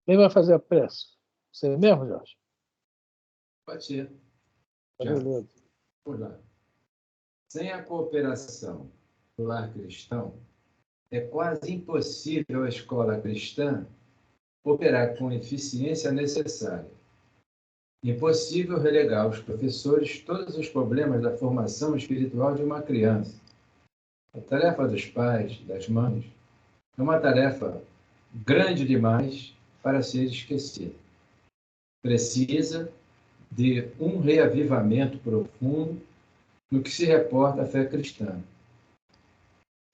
Quem vai fazer a prece? Você mesmo, Jorge? Pode ser. Beleza. Vamos lá. Sem a cooperação do lar cristão, é quase impossível a escola cristã operar com a eficiência necessária. Impossível relegar aos professores todos os problemas da formação espiritual de uma criança. A tarefa dos pais, das mães, é uma tarefa grande demais para ser esquecida. Precisa de um reavivamento profundo no que se reporta à fé cristã.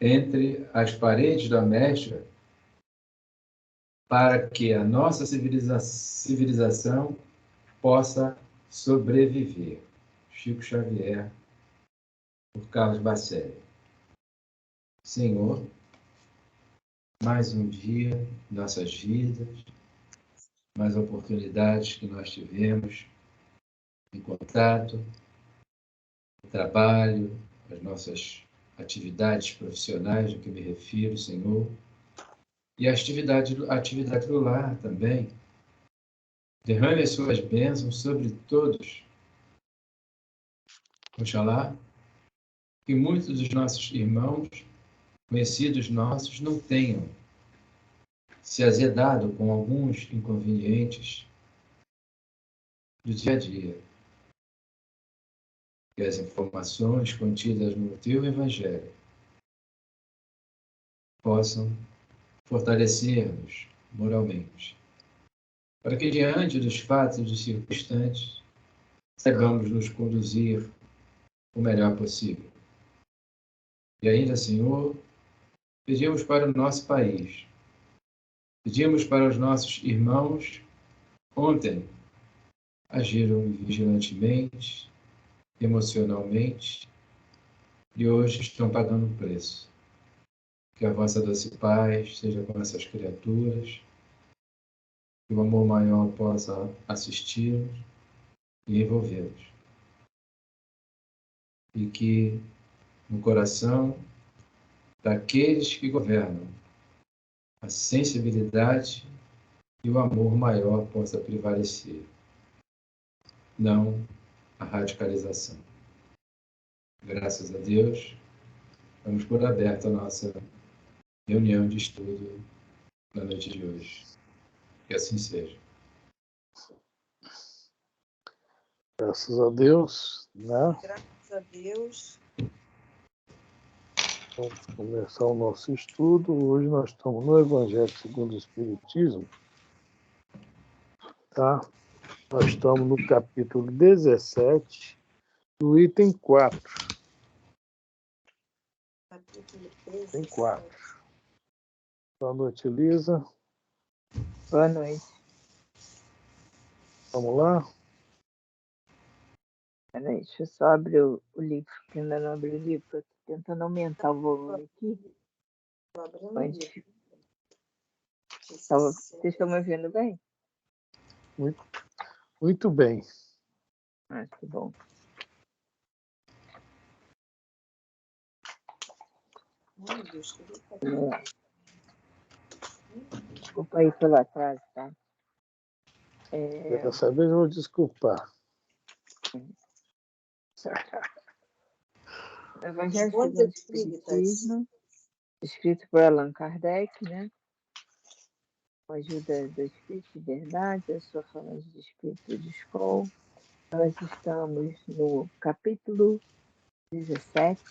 Entre as paredes domésticas, para que a nossa civilização possa sobreviver. Chico Xavier, por Carlos Bacelli. Senhor, mais um dia, nossas vidas, mais oportunidades que nós tivemos em contato, no trabalho, as nossas atividades profissionais, a que me refiro, Senhor, e a atividade do lar também. Derrame as suas bênçãos sobre todos. Oxalá que muitos dos nossos irmãos, conhecidos nossos, não tenham se azedado com alguns inconvenientes do dia a dia. Que as informações contidas no teu Evangelho possam fortalecer-nos moralmente, para que, diante dos fatos e circunstâncias, saibamos nos conduzir o melhor possível. E ainda, Senhor, pedimos para o nosso país, pedimos para os nossos irmãos, ontem agiram vigilantemente, emocionalmente, e hoje estão pagando o preço. Que a vossa doce paz seja com essas criaturas, que o amor maior possa assisti-los e envolvê-los. E que no coração daqueles que governam, a sensibilidade e o amor maior possa prevalecer, não a radicalização. Graças a Deus, vamos por aberta a nossa reunião de estudo na noite de hoje. Que assim seja. Graças a Deus, né? Graças a Deus. Vamos começar o nosso estudo. Hoje nós estamos no Evangelho segundo o Espiritismo, tá? Nós estamos no capítulo 17, do item 4. Capítulo Tem 13. 4. Boa noite, Elisa. Boa noite. Vamos lá? Peraí, deixa eu só abrir o livro, que ainda não abri o livro. Estou tentando aumentar o volume aqui. Vocês estão me ouvindo bem? Muito bem. Ah, que bom. Ai, Deus, que Desculpa aí pelo atraso, tá? Dessa vez eu vou desculpar. Evangelho segundo o Espiritismo, escrito por Allan Kardec, né? Com a ajuda do Espírito de Verdade, a sua falange de Espírito de Escola. Nós estamos no capítulo 17,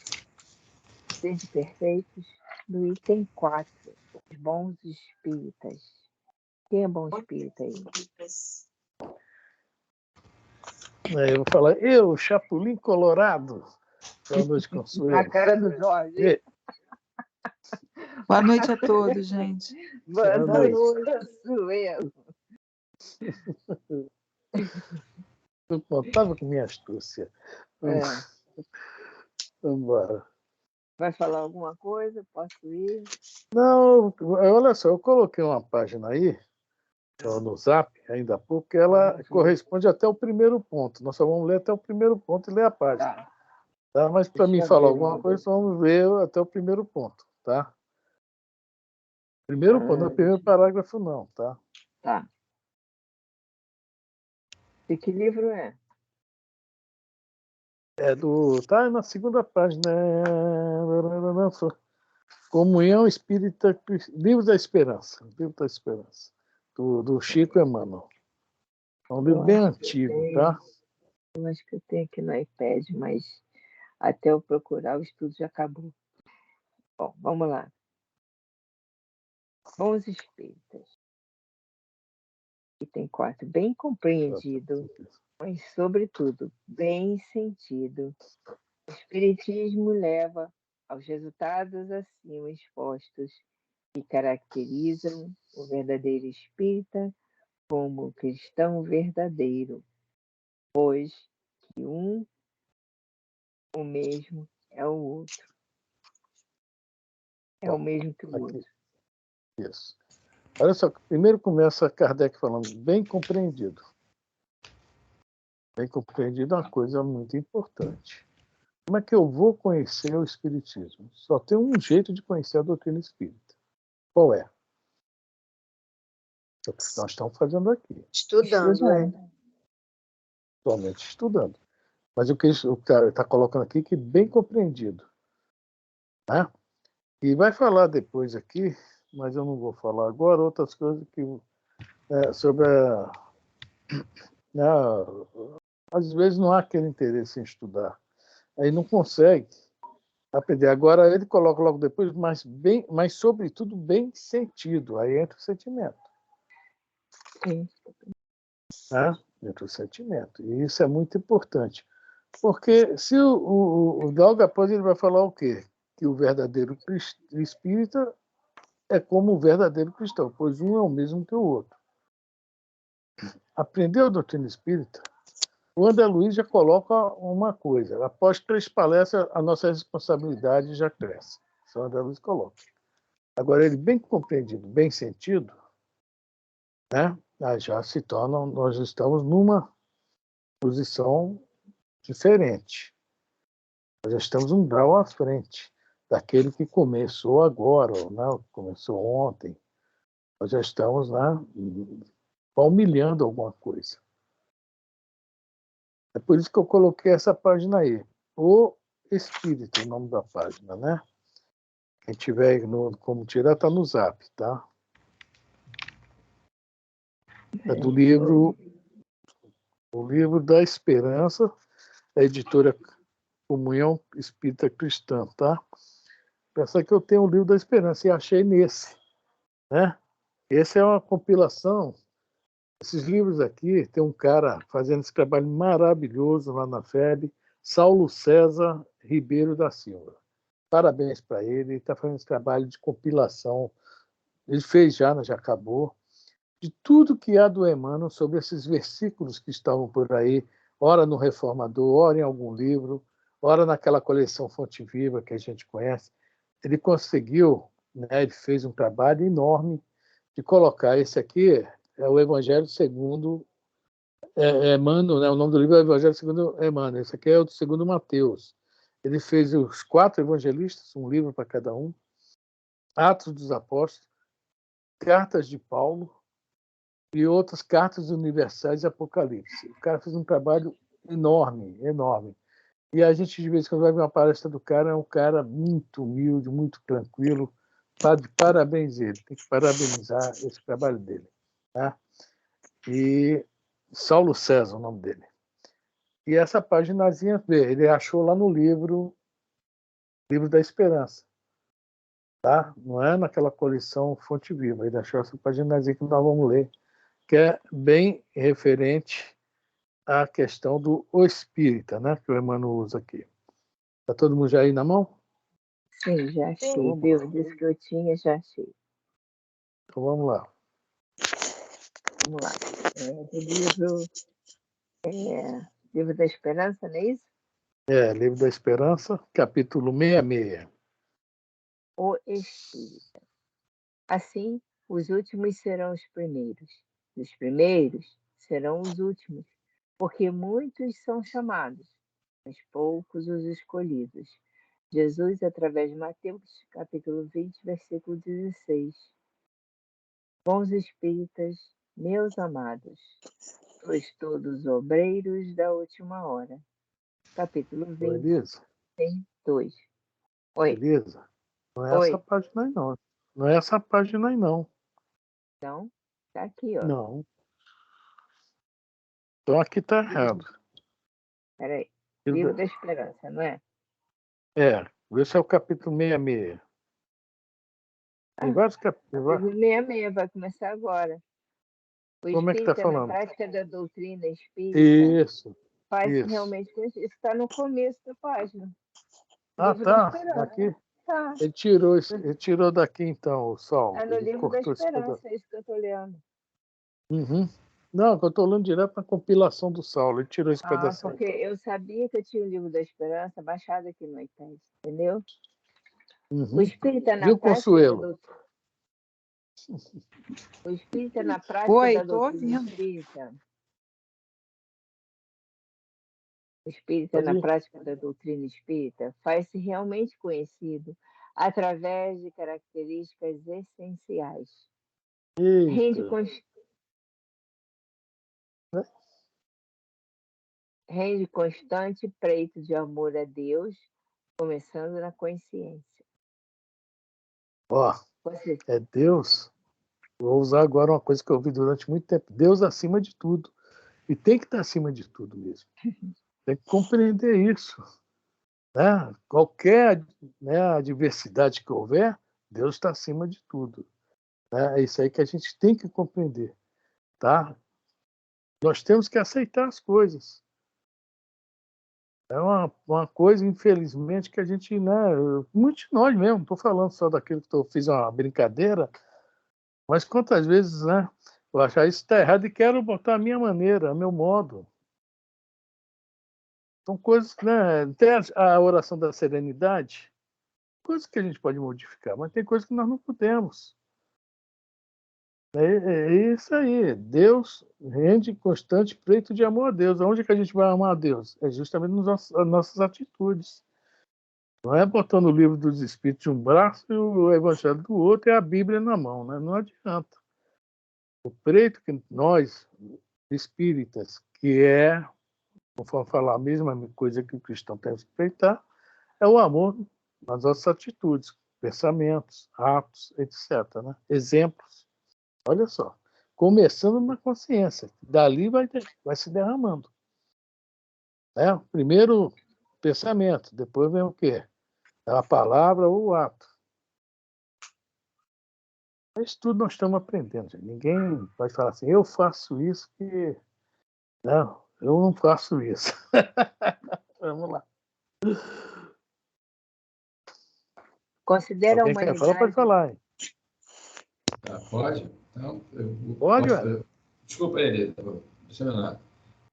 Sede Perfeitos, do item 4, os bons espíritas. Quem é bom espírita aí? Eu vou falar, eu, Chapulim Colorado. Boa noite, Consuelo. A cara do Jorge. Boa noite a todos, gente. Boa noite, Consuelo. Eu contava com minha astúcia. Vamos embora. Vai falar alguma coisa? Posso ir? Não, olha só, eu coloquei uma página aí, no Zap, ainda há pouco, que ela corresponde até o primeiro ponto. Nós só vamos ler até o primeiro ponto e ler a página. Tá? Mas para mim falar alguma coisa, vamos ver até o primeiro ponto, tá? Primeiro ponto, não é o primeiro parágrafo, não, tá? Tá. De que livro é? Tá na segunda página. Comunhão Espírita, Livro da Esperança. Livro da Esperança. Do Chico Emmanuel. É um livro bem antigo, tá? Eu acho que eu tenho aqui no iPad, mas até eu procurar o estudo já acabou. Bom, vamos lá. Bons espíritas. Item 4. Bem compreendido, mas, sobretudo, bem sentido. O Espiritismo leva aos resultados acima expostos que caracterizam o verdadeiro espírita como cristão verdadeiro, pois que o mesmo é o outro. É o mesmo que o outro. Isso. Olha só, primeiro começa Kardec falando bem compreendido. Bem compreendido é uma coisa muito importante. Como é que eu vou conhecer o Espiritismo? Só tem um jeito de conhecer a doutrina espírita. Qual é? É o que nós estamos fazendo aqui. Estudando. Somente estudando. Mas o que o cara está colocando aqui que bem compreendido. Né? E vai falar depois aqui, mas eu não vou falar agora, outras coisas que sobre às vezes não há aquele interesse em estudar. Aí não consegue aprender. Agora ele coloca logo depois, mas sobretudo bem sentido. Aí entra o sentimento. Sim. Né? Entra o sentimento. E isso é muito importante. Porque se logo após ele vai falar o quê? Que o verdadeiro espírita é como o verdadeiro cristão, pois um é o mesmo que o outro. Aprendeu a doutrina espírita? O André Luiz já coloca uma coisa. Após 3 palestras, a nossa responsabilidade já cresce. Isso o André Luiz coloca. Agora, ele bem compreendido, bem sentido, né? Já se torna, nós estamos numa posição diferente. Nós já estamos um grau à frente daquele que começou agora, né? Começou ontem. Nós já estamos, né, palmilhando alguma coisa. É por isso que eu coloquei essa página aí. O Espírito, o nome da página, né? Quem tiver como tirar, está no Zap, tá? É do livro O Livro da Esperança, da editora Comunhão Espírita Cristã, tá? Pensa que eu tenho o Livro da Esperança e achei nesse, né? Esse é uma compilação. Esses livros aqui, tem um cara fazendo esse trabalho maravilhoso lá na FEB, Saulo César Ribeiro da Silva. Parabéns para ele, ele está fazendo esse trabalho de compilação. Ele fez já acabou, de tudo que há do Emmanuel sobre esses versículos que estavam por aí, ora no Reformador, ora em algum livro, ora naquela coleção Fonte Viva que a gente conhece. Ele conseguiu, né, ele fez um trabalho enorme de colocar esse aqui, é o Evangelho segundo Emmanuel, né? O nome do livro é o Evangelho segundo Emmanuel. Esse aqui é o segundo Mateus. Ele fez os 4 evangelistas, um livro para cada um, Atos dos Apóstolos, Cartas de Paulo e outras cartas universais e Apocalipse. O cara fez um trabalho enorme, enorme. E a gente, de vez em quando, vai ver uma palestra do cara, é um cara muito humilde, muito tranquilo. Tá de parabéns ele, tem que parabenizar esse trabalho dele. Tá? E Saulo César, o nome dele. E essa paginazinha, ele achou lá no livro da Esperança. Tá? Não é naquela coleção Fonte Viva. Ele achou essa paginazinha que nós vamos ler, que é bem referente à questão do espírita, né? Que o Emmanuel usa aqui. Está todo mundo já aí na mão? Sim, já achei. Deus disse que eu tinha, já achei. Então vamos lá. Vamos lá. Livro da Esperança, não é isso? Livro da Esperança, capítulo 66. O Espírita. Assim, os últimos serão os primeiros. Os primeiros serão os últimos, porque muitos são chamados, mas poucos os escolhidos. Jesus, através de Mateus, capítulo 20, versículo 16. Bons espíritas Meus amados, sois todos obreiros da última hora. Capítulo Ô, 20, Elisa, 2. Oi, Elisa, não é essa oi. página aí, não. Não é essa página aí, não. Então, tá aqui, ó. Não. Então aqui tá errado. Peraí. Livro da Esperança, não é? Vê se é o capítulo 66. Tem vários capítulos. Capítulo 66 vai começar agora. O Como é que tá espírita, na falando? prática da doutrina espírita, Isso. faz isso. realmente conhecido. Isso está no começo da página. Ah, Livro da tá. Esperança. Aqui. Tá. Ele tirou daqui, então, o sol. É no Ele livro da cortou esse pedaço. Esperança, é isso que eu estou lendo. Uhum. Não, eu estou lendo direto na compilação do Saulo. Ele tirou esse pedaço. Porque eu sabia que eu tinha o livro da Esperança baixado aqui no iPad, entendeu? Uhum. O espírita na Viu, prática Consuelo? O espírita na prática Oi, da tô doutrina ouvindo. espírita. O espírita na prática da doutrina espírita faz-se realmente conhecido através de características essenciais. Rende constante preito de amor a Deus, começando na consciência. É Deus. Vou usar agora uma coisa que eu ouvi durante muito tempo. Deus acima de tudo. E tem que estar acima de tudo mesmo. Tem que compreender isso. Né? Qualquer adversidade que houver, Deus está acima de tudo. Né? É isso aí que a gente tem que compreender. Tá? Nós temos que aceitar as coisas. É uma coisa, infelizmente, que a gente, né, muitos de nós mesmo, não estou falando só daquilo que eu fiz uma brincadeira, mas quantas vezes, né, eu achar isso está errado e quero botar a minha maneira, a meu modo. São coisas, né, tem a oração da serenidade, coisas que a gente pode modificar, mas tem coisas que nós não podemos. É isso aí. Deus rende constante preito de amor a Deus. Aonde que a gente vai amar a Deus? É justamente nas nossas atitudes. Não é botando o livro dos Espíritos de um braço e o Evangelho do outro e a Bíblia na mão. Né? Não adianta. O preito que nós, espíritas, que é, conforme falar a mesma coisa que o cristão tem que respeitar, é o amor nas nossas atitudes, pensamentos, atos, etc. Né? Exemplos. Olha só, começando na consciência, dali vai se derramando. Né? Primeiro pensamento, depois vem o quê? A palavra ou o ato. Isso tudo nós estamos aprendendo. Gente. Ninguém vai falar assim, eu faço isso que... Não, eu não faço isso. Vamos lá. Considera a Alguém humanidade... quer falar? Pode falar. Hein? Pode? Então, pode, velho. Desculpa aí, deixa eu ver.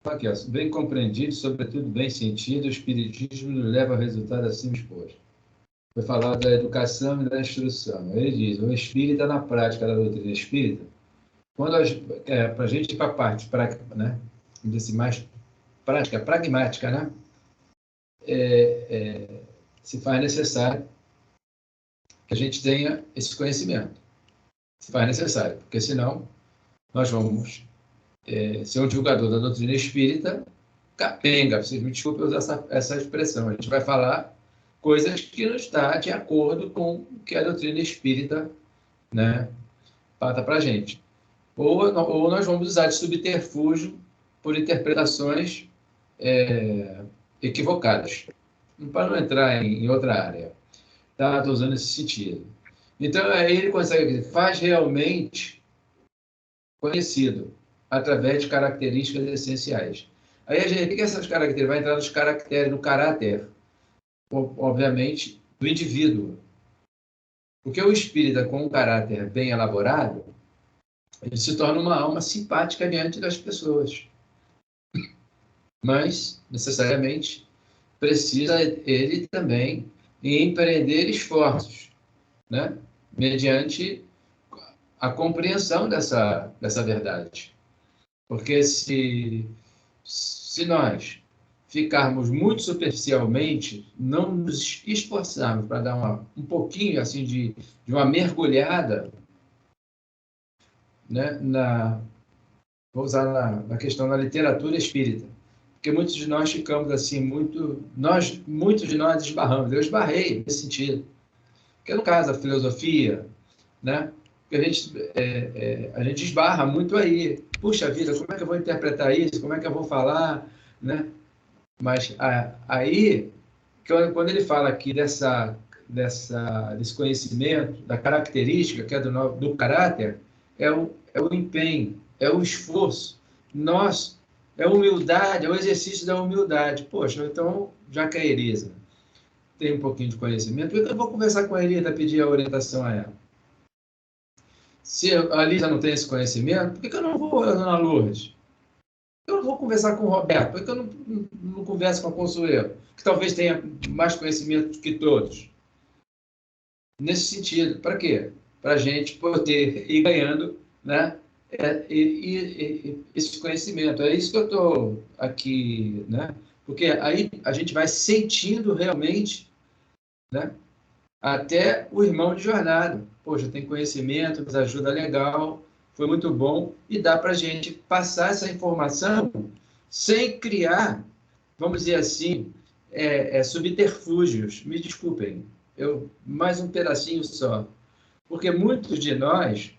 Aqui, ó, bem compreendido, sobretudo bem sentido, o Espiritismo nos leva ao resultado assim exposto. Foi falar da educação e da instrução. Ele diz, o espírita na prática da doutrina espírita, quando para a gente ir para a parte prática, né? Mais prática, pragmática, né? Se faz necessário que a gente tenha esse conhecimento. Se faz necessário, porque senão nós vamos ser um divulgador da doutrina espírita capenga, vocês me desculpem usar essa expressão. A gente vai falar coisas que não está de acordo com o que a doutrina espírita, né, pata para a gente. Ou nós vamos usar de subterfúgio por interpretações equivocadas, para não entrar em outra área. Tá? Estou usando esse sentido. Então, aí ele consegue, faz realmente conhecido, através de características essenciais. Aí a gente, o que essas características? Vai entrar nos caracteres, no caráter, obviamente, do indivíduo. Porque o espírita, com um caráter bem elaborado, ele se torna uma alma simpática diante das pessoas. Mas, necessariamente, precisa ele também empreender esforços, né? Mediante a compreensão dessa verdade. Porque se nós ficarmos muito superficialmente, não nos esforçarmos para dar um pouquinho assim de uma mergulhada, né, vou usar na questão da literatura espírita, porque muitos de nós ficamos assim, muitos de nós esbarramos. Eu esbarrei nesse sentido. Porque no caso da filosofia, né? A gente esbarra muito aí. Puxa vida, como é que eu vou interpretar isso? Como é que eu vou falar? Né? Mas aí, quando ele fala aqui desse conhecimento, da característica, que é do caráter, é o empenho, é o esforço. É a humildade, é o exercício da humildade. Poxa, então, já que a Elisa tem um pouquinho de conhecimento, eu vou conversar com a Elisa, pedir a orientação a ela. Se a Elisa não tem esse conhecimento, por que eu não vou a Dona Lourdes? Eu não vou conversar com o Roberto, por que eu não converso com a Consuelo, que talvez tenha mais conhecimento que todos? Nesse sentido, para quê? Para a gente poder ir ganhando, né, esse conhecimento. É isso que eu estou aqui, né? Porque aí a gente vai sentindo realmente, né, até o irmão de jornada. Poxa, tem conhecimento, nos ajuda legal, foi muito bom, e dá para a gente passar essa informação sem criar, vamos dizer assim, subterfúgios. Me desculpem, mais um pedacinho só. Porque muitos de nós,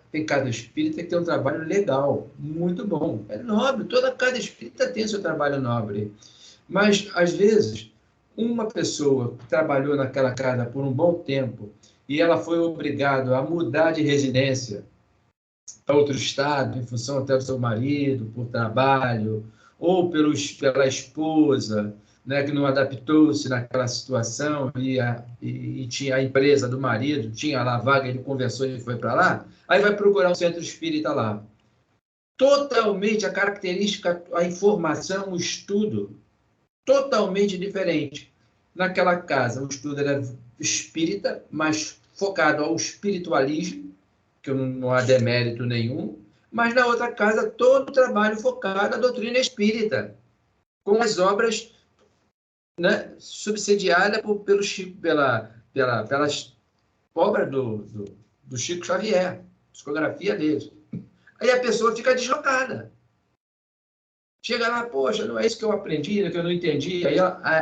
tem cada espírita que tem um trabalho legal, muito bom, é nobre, cada espírita tem seu trabalho nobre. Mas, às vezes, uma pessoa que trabalhou naquela casa por um bom tempo e ela foi obrigada a mudar de residência para outro estado, em função até do seu marido, por trabalho, ou pela esposa, né, que não adaptou-se naquela situação e tinha a empresa do marido, tinha lá a vaga, ele conversou e foi para lá, aí vai procurar um centro espírita lá. Totalmente a característica, a informação, o estudo, totalmente diferente. Naquela casa, o estudo era espírita, mas focado ao espiritualismo, que não há demérito nenhum, mas na outra casa, todo o trabalho focado à doutrina espírita, com as obras, né, subsidiadas pelas obras do Chico Xavier, discografia dele. Aí a pessoa fica deslocada. Chega lá, poxa, não é isso que eu aprendi, que eu não entendi.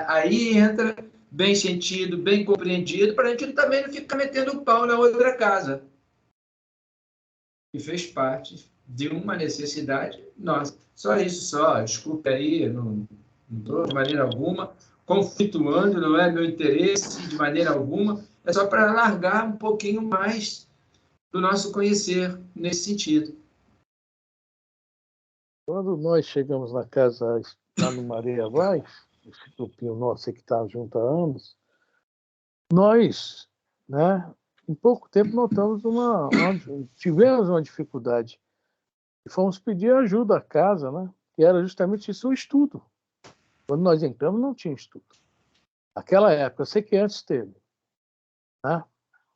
Aí entra bem sentido, bem compreendido, para a gente também não ficar metendo o pau na outra casa. E fez parte de uma necessidade nossa. Só isso, só. Desculpe aí, não estou de maneira alguma conflituando, não é meu interesse de maneira alguma. É só para alargar um pouquinho mais do nosso conhecer nesse sentido. Quando nós chegamos na casa, lá no Maria Vai, esse grupinho nosso que está junto há anos, nós, né, em pouco tempo notamos tivemos uma dificuldade. E fomos pedir ajuda à casa, né, que era justamente isso, o estudo. Quando nós entramos, não tinha estudo. Naquela época, eu sei que antes teve, né,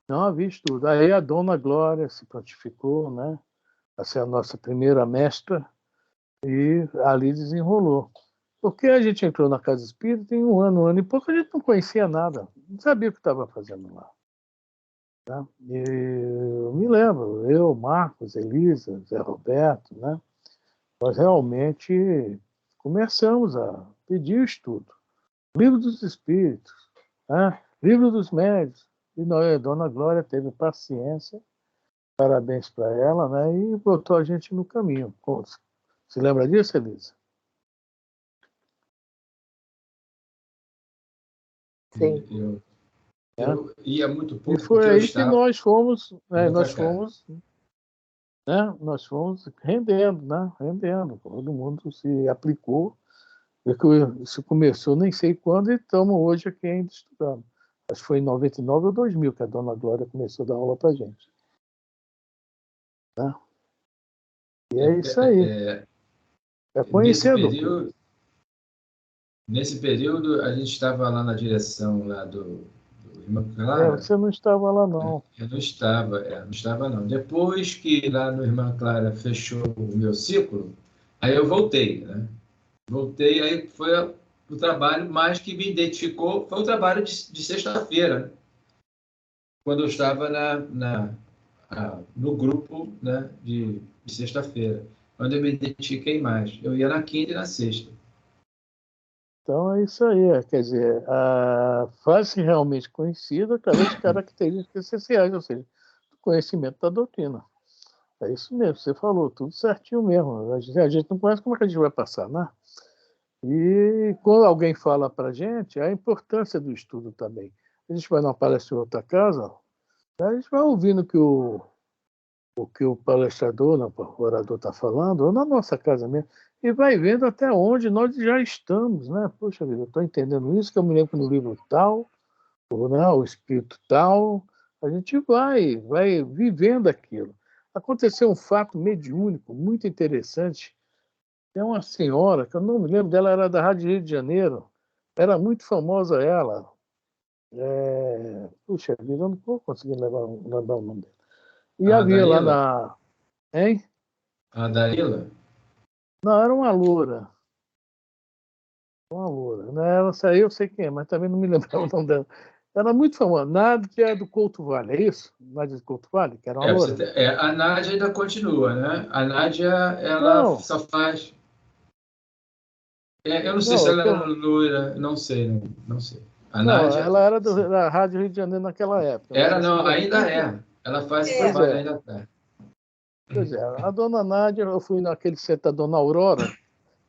não havia estudo. Aí a Dona Glória se prontificou, né, a ser a nossa primeira mestra, e ali desenrolou. Porque a gente entrou na Casa Espírita em um ano e pouco, a gente não conhecia nada, não sabia o que estava fazendo lá. Tá? E eu me lembro, eu, Marcos, Elisa, Zé Roberto, né? Nós realmente começamos a pedir estudo. Livro dos Espíritos, né? Livro dos Médios. E a Dona Glória teve paciência, parabéns para ela, né? E botou a gente no caminho. Se lembra disso, Elisa? Sim. Eu ia muito pouco. E foi aí que nós fomos, nós fomos rendendo, né? Rendendo. Todo mundo se aplicou. Isso começou nem sei quando e estamos hoje aqui ainda estudando. Acho que foi em 99 ou 2000 que a Dona Glória começou a dar aula para a gente. Tá? E é isso aí. É conhecedor. Nesse período, a gente estava lá na direção lá do Irmã Clara. Você não estava lá, não. Eu não estava, não. Depois que lá no Irmã Clara fechou o meu ciclo, aí eu voltei, né? Voltei, aí foi o trabalho mais que me identificou, foi o trabalho de sexta-feira, quando eu estava no grupo, né, de sexta-feira. onde eu me identifiquei mais. Eu ia na quinta e na sexta. Então é isso aí, quer dizer, faz-se realmente conhecida através de características essenciais, ou seja, do conhecimento da doutrina. É isso mesmo, você falou, tudo certinho mesmo. A gente não conhece, como é que a gente vai passar, né? E quando alguém fala para a gente, a importância do estudo também. A gente vai numa palestra em outra casa, a gente vai ouvindo o que o palestrador, o orador está falando, ou na nossa casa mesmo, e vai vendo até onde nós já estamos, né? Poxa vida, eu estou entendendo isso, que eu me lembro no livro tal, ou não, o espírito tal, a gente vai vivendo aquilo. Aconteceu um fato mediúnico muito interessante. Tem uma senhora, que eu não me lembro dela, era da Rádio Rio de Janeiro, era muito famosa ela. Puxa vida, eu não estou conseguindo lembrar o nome dela. E A havia lá Dalila? na... Hein? A Dalila? Não, era uma loura. Uma loura. Né? Ela saiu, eu sei quem é, mas também não me lembrava o nome dela. Era muito famosa. Nádia do Couto Vale, é isso? Nádia do Couto Vale, que era uma loura? A Nádia ainda continua, né? A Nádia, ela Não, só faz... eu não sei se não, ela era loira, não sei, não sei. A não, Nádia... ela era da Rádio Rio de Janeiro naquela época. Não Era, sei se não, ainda ainda é. Ela faz esse Pois trabalho, é, ainda tá. pois é. A dona Nádia, eu fui naquele centro da Dona Aurora,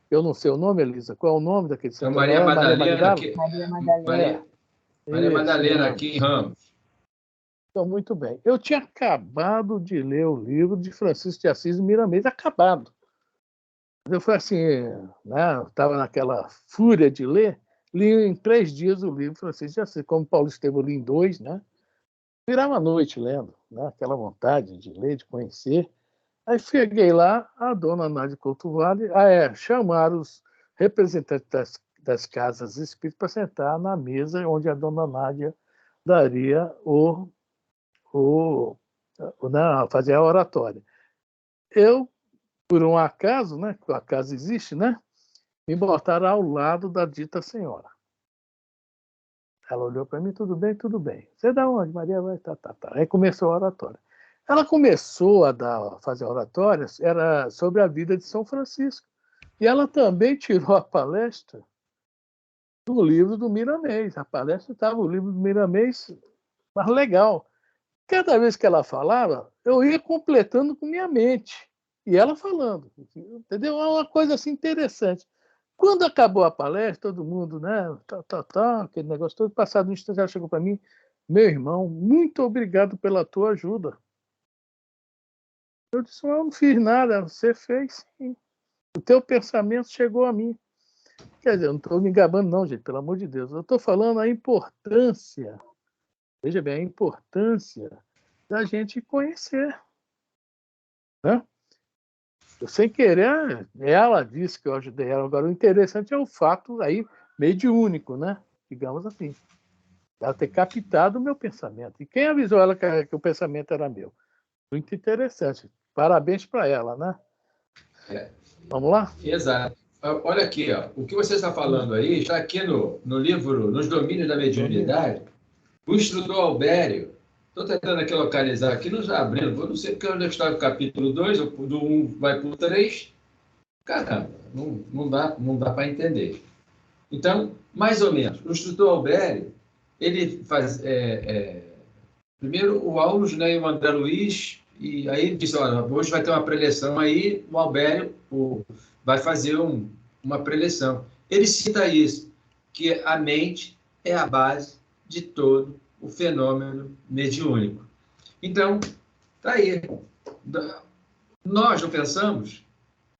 eu não sei o nome, Elisa, qual é o nome daquele Então, centro da Dona Maria Aurora? Maria Madalena, Magdala? que... Maria Madalena. Maria Isso, em Madalena, aqui em Ramos. Ramos. Então, muito bem. Eu tinha acabado de ler o livro de Francisco de Assis e Miramês, acabado. Eu fui assim, né? Estava naquela fúria de ler, li em 3 dias o livro Francisco de Assis, como Paulo Estevam li em 2, né? Virava a noite lendo, né? Aquela vontade de ler, de conhecer. Aí cheguei lá, a dona Nádia Couto Vale, chamaram os representantes das casas espíritas para sentar na mesa onde a dona Nádia daria fazer a oratória. Eu, por um acaso, né, que o acaso existe, né, me botaram ao lado da dita senhora. Ela olhou para mim, tudo bem, tudo bem. Você é da onde, Maria? Vai, tá. Aí começou a oratória. Ela começou fazer a oratória, era sobre a vida de São Francisco. E ela também tirou a palestra do livro do Miramês. A palestra estava o livro do Miramês, mas legal. Cada vez que ela falava, eu ia completando com minha mente. E ela falando. Entendeu? É uma coisa assim interessante. Quando acabou a palestra, todo mundo, né? Aquele negócio todo, passado um instante, ela chegou para mim, meu irmão, muito obrigado pela tua ajuda. Eu disse, eu não fiz nada, você fez sim. O teu pensamento chegou a mim. Quer dizer, eu não estou me gabando, não, gente, pelo amor de Deus. Eu estou falando a importância, veja bem, a importância da gente conhecer. Né? Eu, sem querer, ela disse que eu ajudei ela. Agora, o interessante é o fato aí, mediúnico, né? Digamos assim. Ela ter captado o meu pensamento. E quem avisou ela que o pensamento era meu? Muito interessante. Parabéns para ela, né? Vamos lá? Exato. Olha aqui, ó. O que você está falando aí está aqui no livro Nos Domínios da Mediunidade. O instrutor Albério, estou tentando aqui localizar aqui, não já abrindo, não sei porque onde está o capítulo 2, do 1 vai para o 3. Caramba, não dá para entender. Então, mais ou menos, o instrutor Albério, ele faz... primeiro, o Aulus, né, e o André Luiz, e aí ele disse, olha, hoje vai ter uma preleção aí, o Albério vai fazer uma preleção. Ele cita isso, que a mente é a base de todo o fenômeno mediúnico. Então, está aí. Nós não pensamos,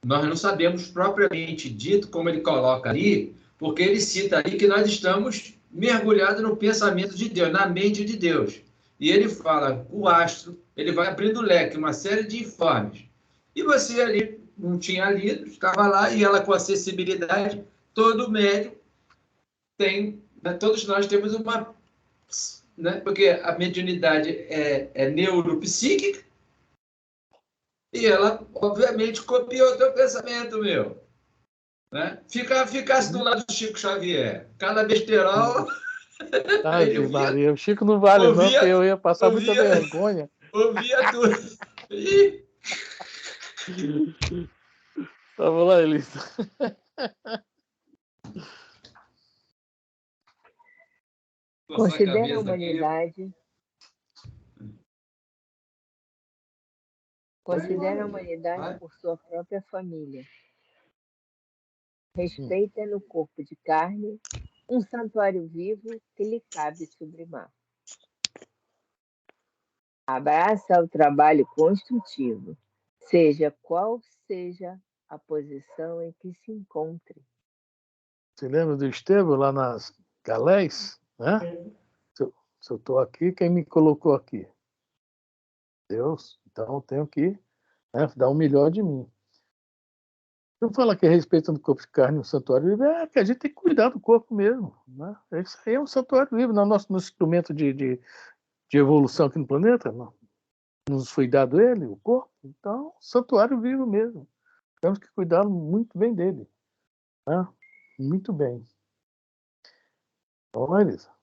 nós não sabemos propriamente dito, como ele coloca ali, porque ele cita ali que nós estamos mergulhados no pensamento de Deus, na mente de Deus. E ele fala, o astro, ele vai abrindo o leque, uma série de informes. E você ali não tinha lido, estava lá, e ela com acessibilidade, todo médium tem, né, todos nós temos uma... Né, porque a mediunidade é neuropsíquica, e ela, obviamente, copiou o teu pensamento, meu. Né? Ficasse do lado do Chico Xavier. Cada besterol... Ai, Maria, o Chico não vale não, porque eu ia passar muita vergonha. Ouvia tudo. E... Vamos lá, Elisa. Considera a humanidade. Considera a humanidade por sua própria família. Respeita no corpo de carne um santuário vivo que lhe cabe sublimar. Abraça o trabalho construtivo, seja qual seja a posição em que se encontre. Você lembra do Estevão lá nas Galés? Né? Se eu estou aqui, quem me colocou aqui? Deus. Então eu tenho que, né, dar o melhor de mim. Não fala que é respeitando o corpo de carne, um santuário vivo, é que a gente tem que cuidar do corpo mesmo. Né? Isso aí é um santuário vivo, no nosso instrumento de evolução aqui no planeta. Não? Nos foi dado ele, o corpo. Então, santuário vivo mesmo. Temos que cuidar muito bem dele. Né? Muito bem. Vamos lá, Elisa.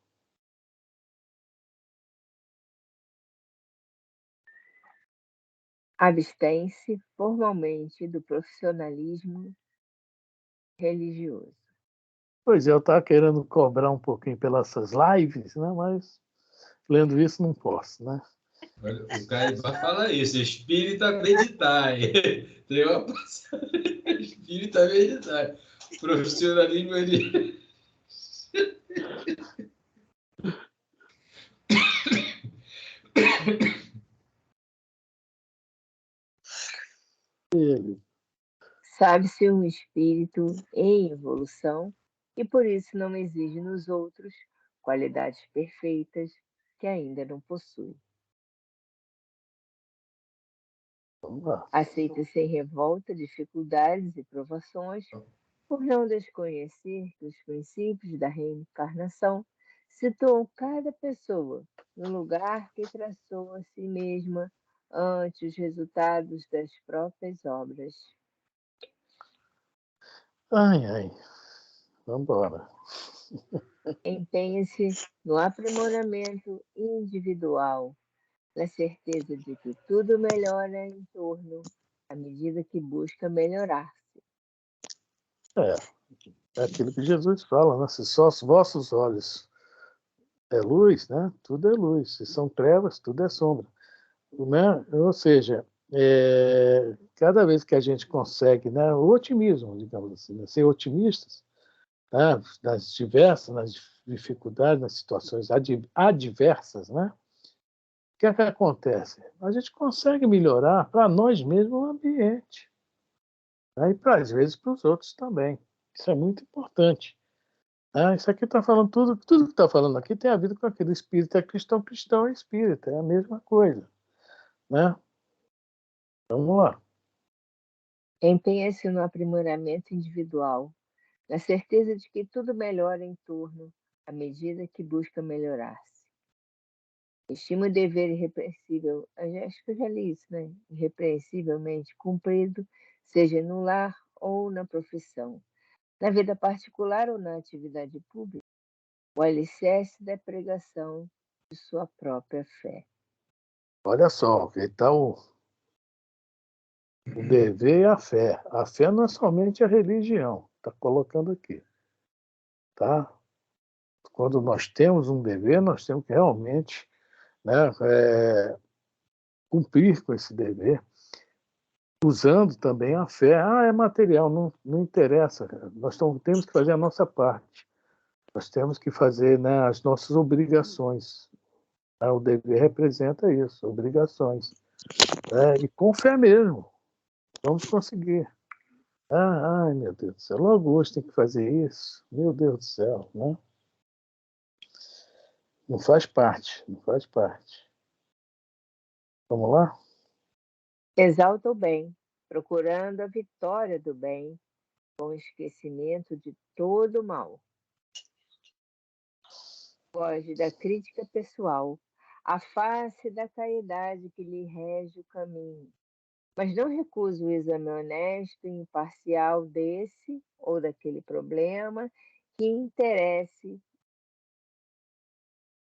Abstém-se formalmente do profissionalismo religioso. Pois é, eu estava querendo cobrar um pouquinho pelas lives, né? Mas lendo isso não posso, né? Olha, o Caibá fala isso, espírita meditai. Tem uma passagem, espírita meditai. Profissionalismo, ele... Ele. Sabe-se um espírito em evolução e por isso não exige nos outros qualidades perfeitas que ainda não possui. Vamos lá. Aceita sem revolta dificuldades e provações, por não desconhecer que os princípios da reencarnação situam cada pessoa no lugar que traçou a si mesma ante os resultados das próprias obras. Ai, ai. Vamos embora. Empenhe-se no aprimoramento individual, na certeza de que tudo melhora em torno à medida que busca melhorar-se. É aquilo que Jesus fala, né? Se só os vossos olhos é luz, né? Tudo é luz. Se são trevas, tudo é sombra. Né? Ou seja, cada vez que a gente consegue, né, o otimismo, digamos assim, né, ser otimistas, né, nas dificuldades, nas situações adversas, né? O que é que acontece? A gente consegue melhorar para nós mesmos o ambiente, né? E às vezes para os outros também. Isso é muito importante. Isso aqui está falando tudo que está falando aqui tem a ver com aquilo. Espírito é cristão, cristão é espírita, é a mesma coisa, né? Vamos lá. Empenhe-se no aprimoramento individual, na certeza de que tudo melhora em torno à medida que busca melhorar-se. Estima o dever irrepreensível, acho que eu já li isso, né? Irrepreensivelmente cumprido, seja no lar ou na profissão, na vida particular ou na atividade pública, o alicerce da pregação de sua própria fé. Olha só, que está o dever e a fé. A fé não é somente a religião, está colocando aqui. Tá? Quando nós temos um dever, nós temos que realmente, né, cumprir com esse dever, usando também a fé. É material, não interessa. Nós temos que fazer a nossa parte. Nós temos que fazer, né, as nossas obrigações. O dever representa isso, obrigações. E com fé mesmo, vamos conseguir. Ai, meu Deus do céu, logo hoje tem que fazer isso. Meu Deus do céu, né? Não faz parte, não faz parte. Vamos lá? Exalta o bem, procurando a vitória do bem, com esquecimento de todo o mal. Foge da crítica pessoal, afaste da caridade que lhe rege o caminho, mas não recuse o exame honesto e imparcial desse ou daquele problema que interesse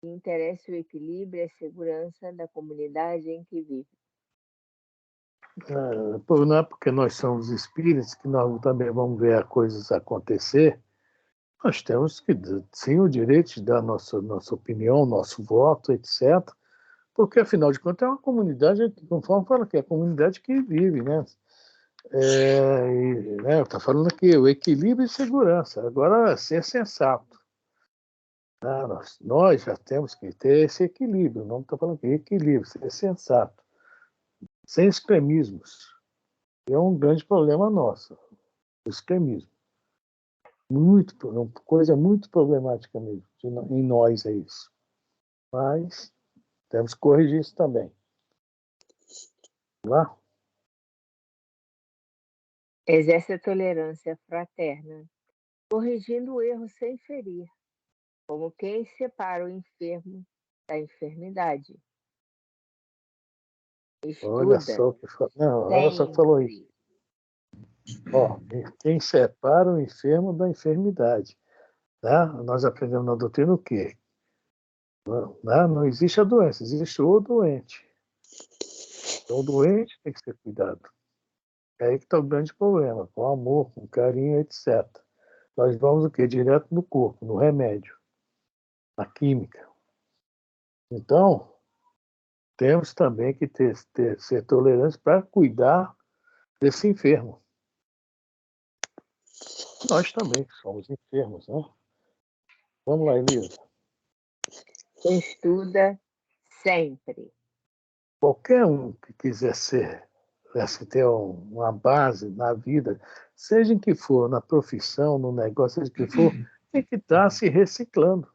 o equilíbrio e a segurança da comunidade em que vive. Não é porque nós somos espíritos que nós também vamos ver as coisas acontecer. Nós temos que, sim, o direito de dar nossa opinião, nosso voto, etc. Porque, afinal de contas, é uma comunidade, conforme fala aqui, é a comunidade que vive, né? Está falando aqui, o equilíbrio e segurança. Agora, ser sensato. Nós já temos que ter esse equilíbrio, não estou falando aqui, equilíbrio, ser sensato, sem extremismos. É um grande problema nosso, o extremismo. Coisa muito problemática mesmo, em nós é isso. Mas temos que corrigir isso também. Vamos lá? Exerce a tolerância fraterna, corrigindo o erro sem ferir, como quem separa o enfermo da enfermidade. Olha Estuda só o que olha só que falou isso. Quem separa o enfermo da enfermidade. Tá? Nós aprendemos na doutrina o quê? Não existe a doença, existe o doente. Então, o doente tem que ser cuidado. É aí que está o grande problema, com amor, com carinho, etc. Nós vamos o quê? Direto no corpo, no remédio, na química. Então, temos também que ser tolerantes para cuidar desse enfermo. Nós também somos enfermos, né? Vamos lá, Elisa. Estuda sempre. Qualquer um que quiser ter uma base na vida, seja em que for, na profissão, no negócio, seja em que for, tem que estar se reciclando.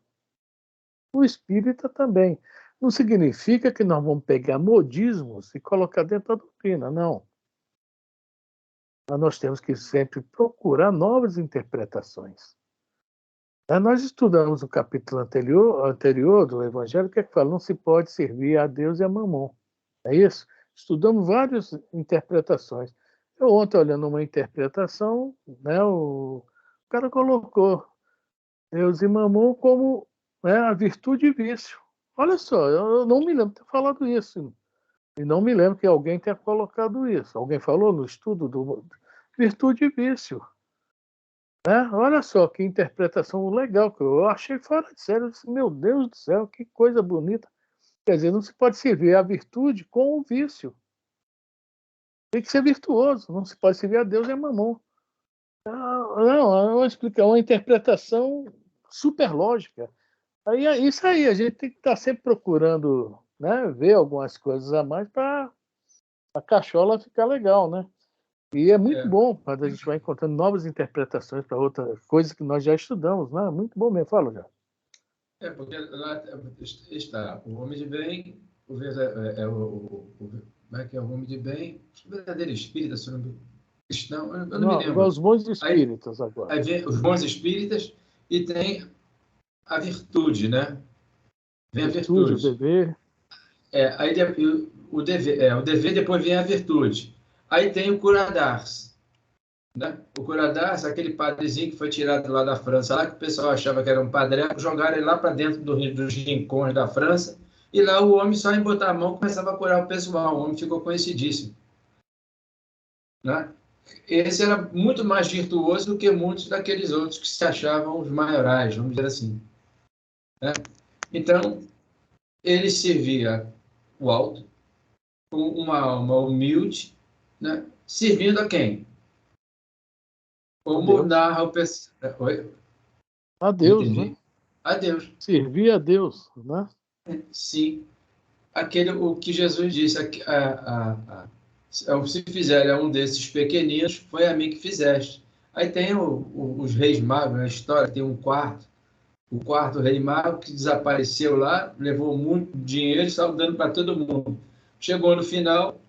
O espírita também. Não significa que nós vamos pegar modismos e colocar dentro da doutrina, não. Mas nós temos que sempre procurar novas interpretações. Nós estudamos o capítulo anterior do Evangelho, que é que fala, não se pode servir a Deus e a Mamon. É isso? Estudamos várias interpretações. Eu ontem, olhando uma interpretação, né, o cara colocou Deus e Mamon como, né, a virtude e vício. Olha só, eu não me lembro de ter falado isso. E não me lembro que alguém tenha colocado isso. Alguém falou no estudo do virtude e vício. Olha só que interpretação legal, que eu achei fora de sério. Eu disse, meu Deus do céu, que coisa bonita. Quer dizer, não se pode servir a virtude com o vício. Tem que ser virtuoso, não se pode servir a Deus e a Mamon. Não, é uma interpretação super lógica. Aí é isso aí, a gente tem que estar sempre procurando, né, ver algumas coisas a mais para a cachola ficar legal, né? E é muito bom quando a gente vai encontrando novas interpretações para outras coisas que nós já estudamos, né? Muito bom mesmo, fala já. Porque lá está o homem de bem, como é que é o homem de bem, o verdadeiro espírita, cristão, eu não me lembro. Os bons espíritas agora. Aí vem os bons espíritas e tem a virtude, né? Vem a virtude. O dever. Aí o dever, depois vem a virtude. Aí tem o curadars, né? O curadars, aquele padrezinho que foi tirado lá da França, lá que o pessoal achava que era um padreco, jogaram ele lá para dentro dos rincões da França, e lá o homem, só em botar a mão, começava a curar o pessoal. O homem ficou conhecidíssimo, né? Esse era muito mais virtuoso do que muitos daqueles outros que se achavam os maiorais, vamos dizer assim, né? Então, ele servia o alto com uma alma humilde, né? Servindo a quem? Como narra o pessoal. Oi? A Deus, né? A Deus. Servir a Deus, né? Sim. O que Jesus disse, se fizer a um desses pequeninos, foi a mim que fizeste. Aí tem os reis magos na história, tem o quarto rei mago que desapareceu lá, levou muito dinheiro, estava dando para todo mundo. Chegou no final,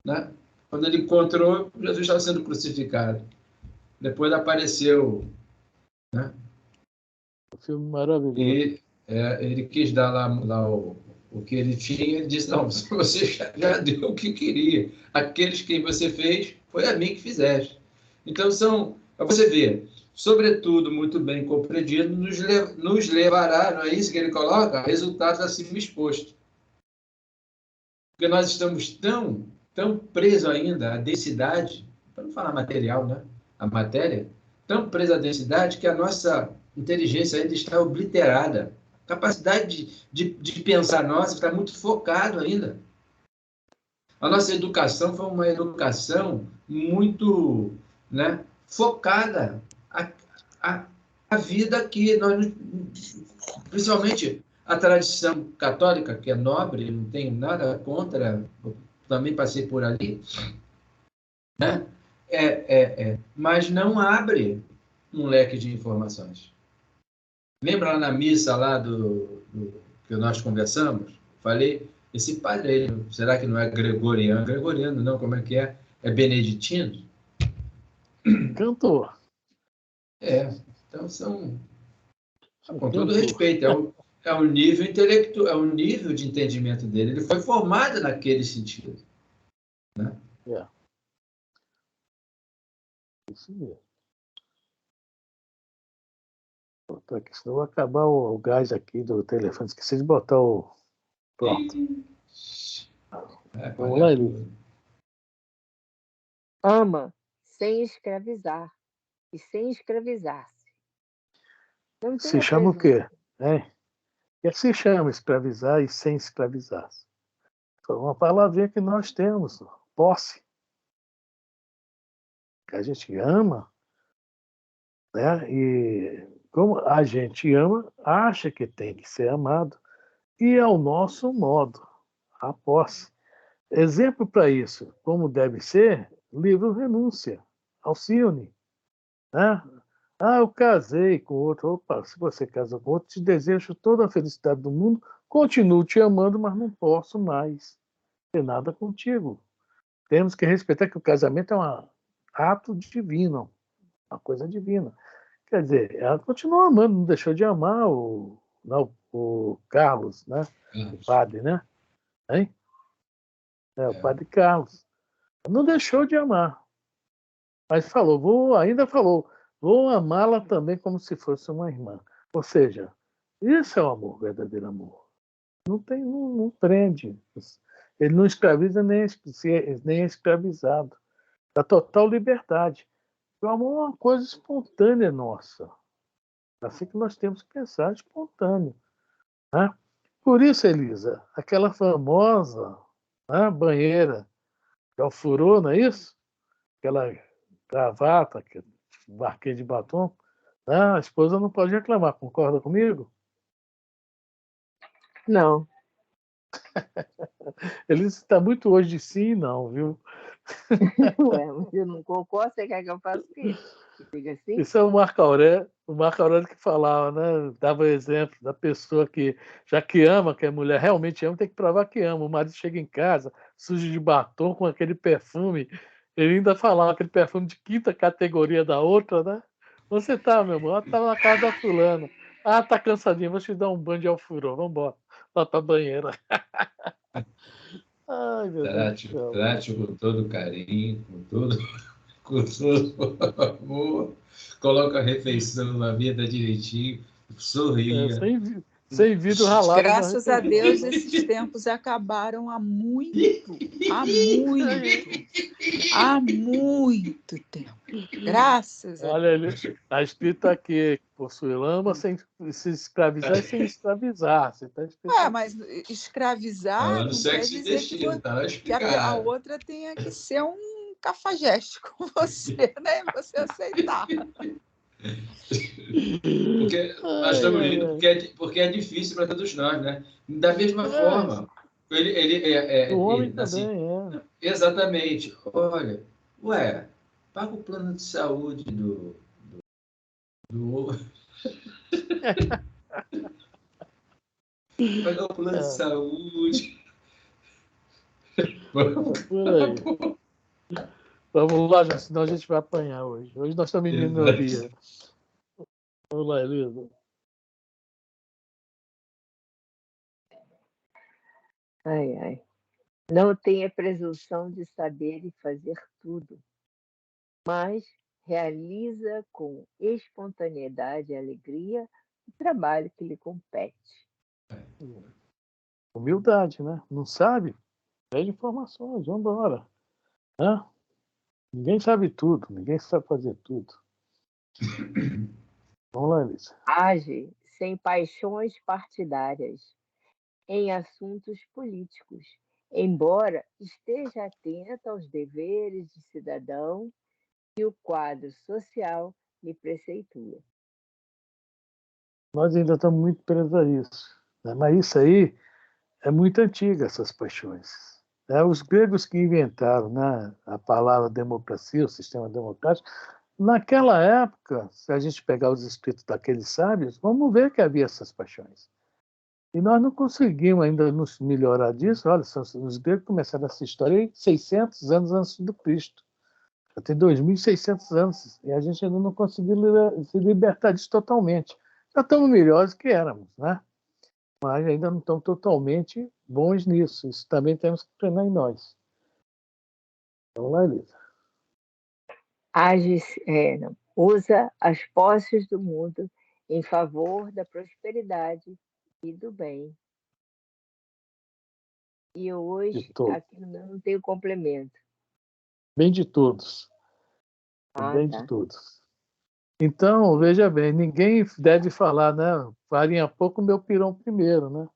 né? Quando ele encontrou, Jesus estava sendo crucificado. Depois apareceu, né? Um filme maravilhoso. E ele quis dar lá o que ele tinha, ele disse, não, você já deu o que queria. Aqueles que você fez, foi a mim que fizeste. Então, para você ver, sobretudo, muito bem compreendido, nos levará, não é isso que ele coloca? Resultados acima expostos. Porque nós estamos tão tão preso ainda à densidade, para não falar material, né? A matéria, tão presa à densidade que a nossa inteligência ainda está obliterada. A capacidade de pensar nossa está muito focado ainda. A nossa educação foi uma educação muito, né, focada a vida que nós, principalmente a tradição católica, que é nobre, não tenho nada contra, também passei por ali, né? Mas não abre um leque de informações. Lembra lá na missa lá que nós conversamos? Falei, esse padre aí, será que não é gregoriano? Gregoriano não, como é que é? É beneditino? Cantor. Então são, com todo respeito, é um nível intelectual, é um nível de entendimento dele. Ele foi formado naquele sentido, né? Isso mesmo. Aqui, senão vai acabar o gás aqui do telefone. Esqueci de botar o. Pronto. Vamos lá, Elisa. Ama sem escravizar e sem escravizar-se. Se chama o quê? E se chama escravizar e sem escravizar-se. Foi uma palavrinha que nós temos, posse. Que a gente ama, né? E como a gente ama, acha que tem que ser amado, e é o nosso modo, a posse. Exemplo para isso, como deve ser, livro Renúncia, Alcione. Né? Eu casei com outro. Opa, se você casou com outro, te desejo toda a felicidade do mundo, continuo te amando, mas não posso mais ter nada contigo. Temos que respeitar que o casamento é um ato divino, uma coisa divina. Quer dizer, ela continua amando, não deixou de amar o Carlos, né? O padre, né? Hein? O padre Carlos. Não deixou de amar. Mas ainda falou, vou amá-la também como se fosse uma irmã. Ou seja, isso é o amor, verdadeiro amor. Não prende. Ele não escraviza nem é escravizado. Dá total liberdade. O amor é uma coisa espontânea nossa. É assim que nós temos que pensar, espontâneo. Né? Por isso, Elisa, aquela famosa, né, banheira que ofurou, não é isso? Aquela gravata, barquinho de batom, né? A esposa não pode reclamar, concorda comigo? Não. Elisa está muito hoje de sim, não, viu? Ué, mas eu não concordo, você quer que eu faça o quê? Fica assim? Isso é o Marco Aurélio que falava, né? Dava exemplo da pessoa que, já que ama, que a mulher realmente ama, tem que provar que ama. O marido chega em casa, sujo de batom, com aquele perfume, ele ainda falava aquele perfume de quinta categoria da outra, né? Você tá, meu amor? Tá na casa da fulana. Tá cansadinho, vou te dar um banho de alfurô, vamos embora. Lá pra banheira. Ai, meu Deus do céu. Trate com todo carinho, com todo amor, coloca a refeição na mesa direitinho, sorria. Sem vidro ralado. Graças a Deus, esses tempos acabaram há muito tempo. Graças a Deus. Olha, está escrito aqui, possui lama sem se escravizar e sem escravizar. Você tá escrito mas escravizar não quer dizer que a outra tenha que ser um cafajeste com você, né? Você aceitar. Porque nós estamos rindo porque é difícil para todos nós, né? Da mesma forma, o homem assim, também exatamente. Olha, paga o plano de saúde do paga o plano de saúde. Por aí. Vamos lá, senão a gente vai apanhar hoje. Hoje nós estamos em minoria. Vamos lá, Elisa. Ai, ai. Não tenha presunção de saber e fazer tudo, mas realiza com espontaneidade e alegria o trabalho que lhe compete. Humildade, né? Não sabe? Pede informações, vamos embora. Né? Ninguém sabe tudo, ninguém sabe fazer tudo. Vamos lá, Elisa. Age sem paixões partidárias em assuntos políticos, embora esteja atenta aos deveres de cidadão que o quadro social lhe preceitua. Nós ainda estamos muito presos a isso. Né? Mas isso aí é muito antigo, essas paixões. Os gregos que inventaram, né, a palavra democracia, o sistema democrático, naquela época, se a gente pegar os escritos daqueles sábios, vamos ver que havia essas paixões. E nós não conseguimos ainda nos melhorar disso. Olha, os gregos começaram essa história em 600 anos antes do Cristo. Já tem 2.600 anos. E a gente ainda não conseguiu se libertar disso totalmente. Já estamos melhores que éramos, né? Mas ainda não estamos totalmente bons nisso. Isso também temos que treinar em nós. Vamos lá, Elisa. Usa as posses do mundo em favor da prosperidade e do bem. E hoje, aqui não tem o complemento. Bem de todos. Bem de todos. Então, veja bem, ninguém deve falar, né? Farinha pouco, meu pirão primeiro, né?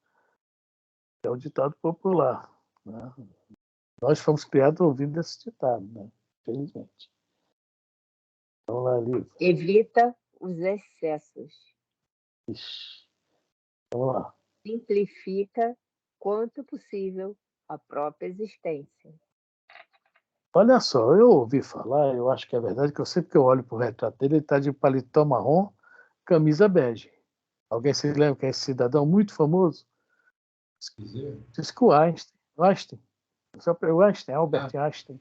É o ditado popular. Né? Nós fomos criados ouvindo esse ditado, né? Infelizmente. Vamos lá, Lívia. Evita os excessos. Ixi. Vamos lá. Simplifica quanto possível a própria existência. Olha só, eu ouvi falar, eu acho que é verdade, que eu sempre que eu olho para o retrato dele, ele está de paletó marrom, camisa bege. Alguém se lembra que é esse cidadão muito famoso? Diz que o Einstein, Albert Einstein,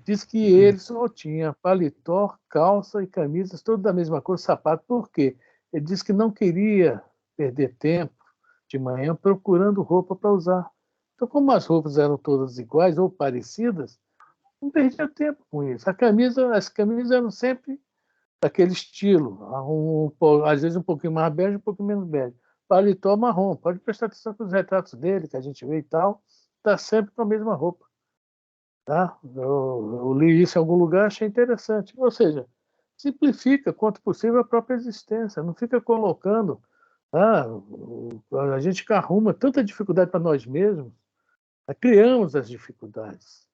diz que ele só tinha paletó, calça e camisas, tudo da mesma cor, sapato. Por quê? Ele disse que não queria perder tempo de manhã procurando roupa para usar. Então, como as roupas eram todas iguais ou parecidas, não perdia tempo com isso. As camisas eram sempre daquele estilo, às vezes um pouquinho mais bege, um pouquinho menos bege. Paletó marrom, pode prestar atenção com os retratos dele, que a gente vê e tal, está sempre com a mesma roupa. Tá? Eu li isso em algum lugar, achei interessante. Ou seja, simplifica quanto possível a própria existência, não fica colocando. A gente arruma tanta dificuldade para nós mesmos, criamos as dificuldades.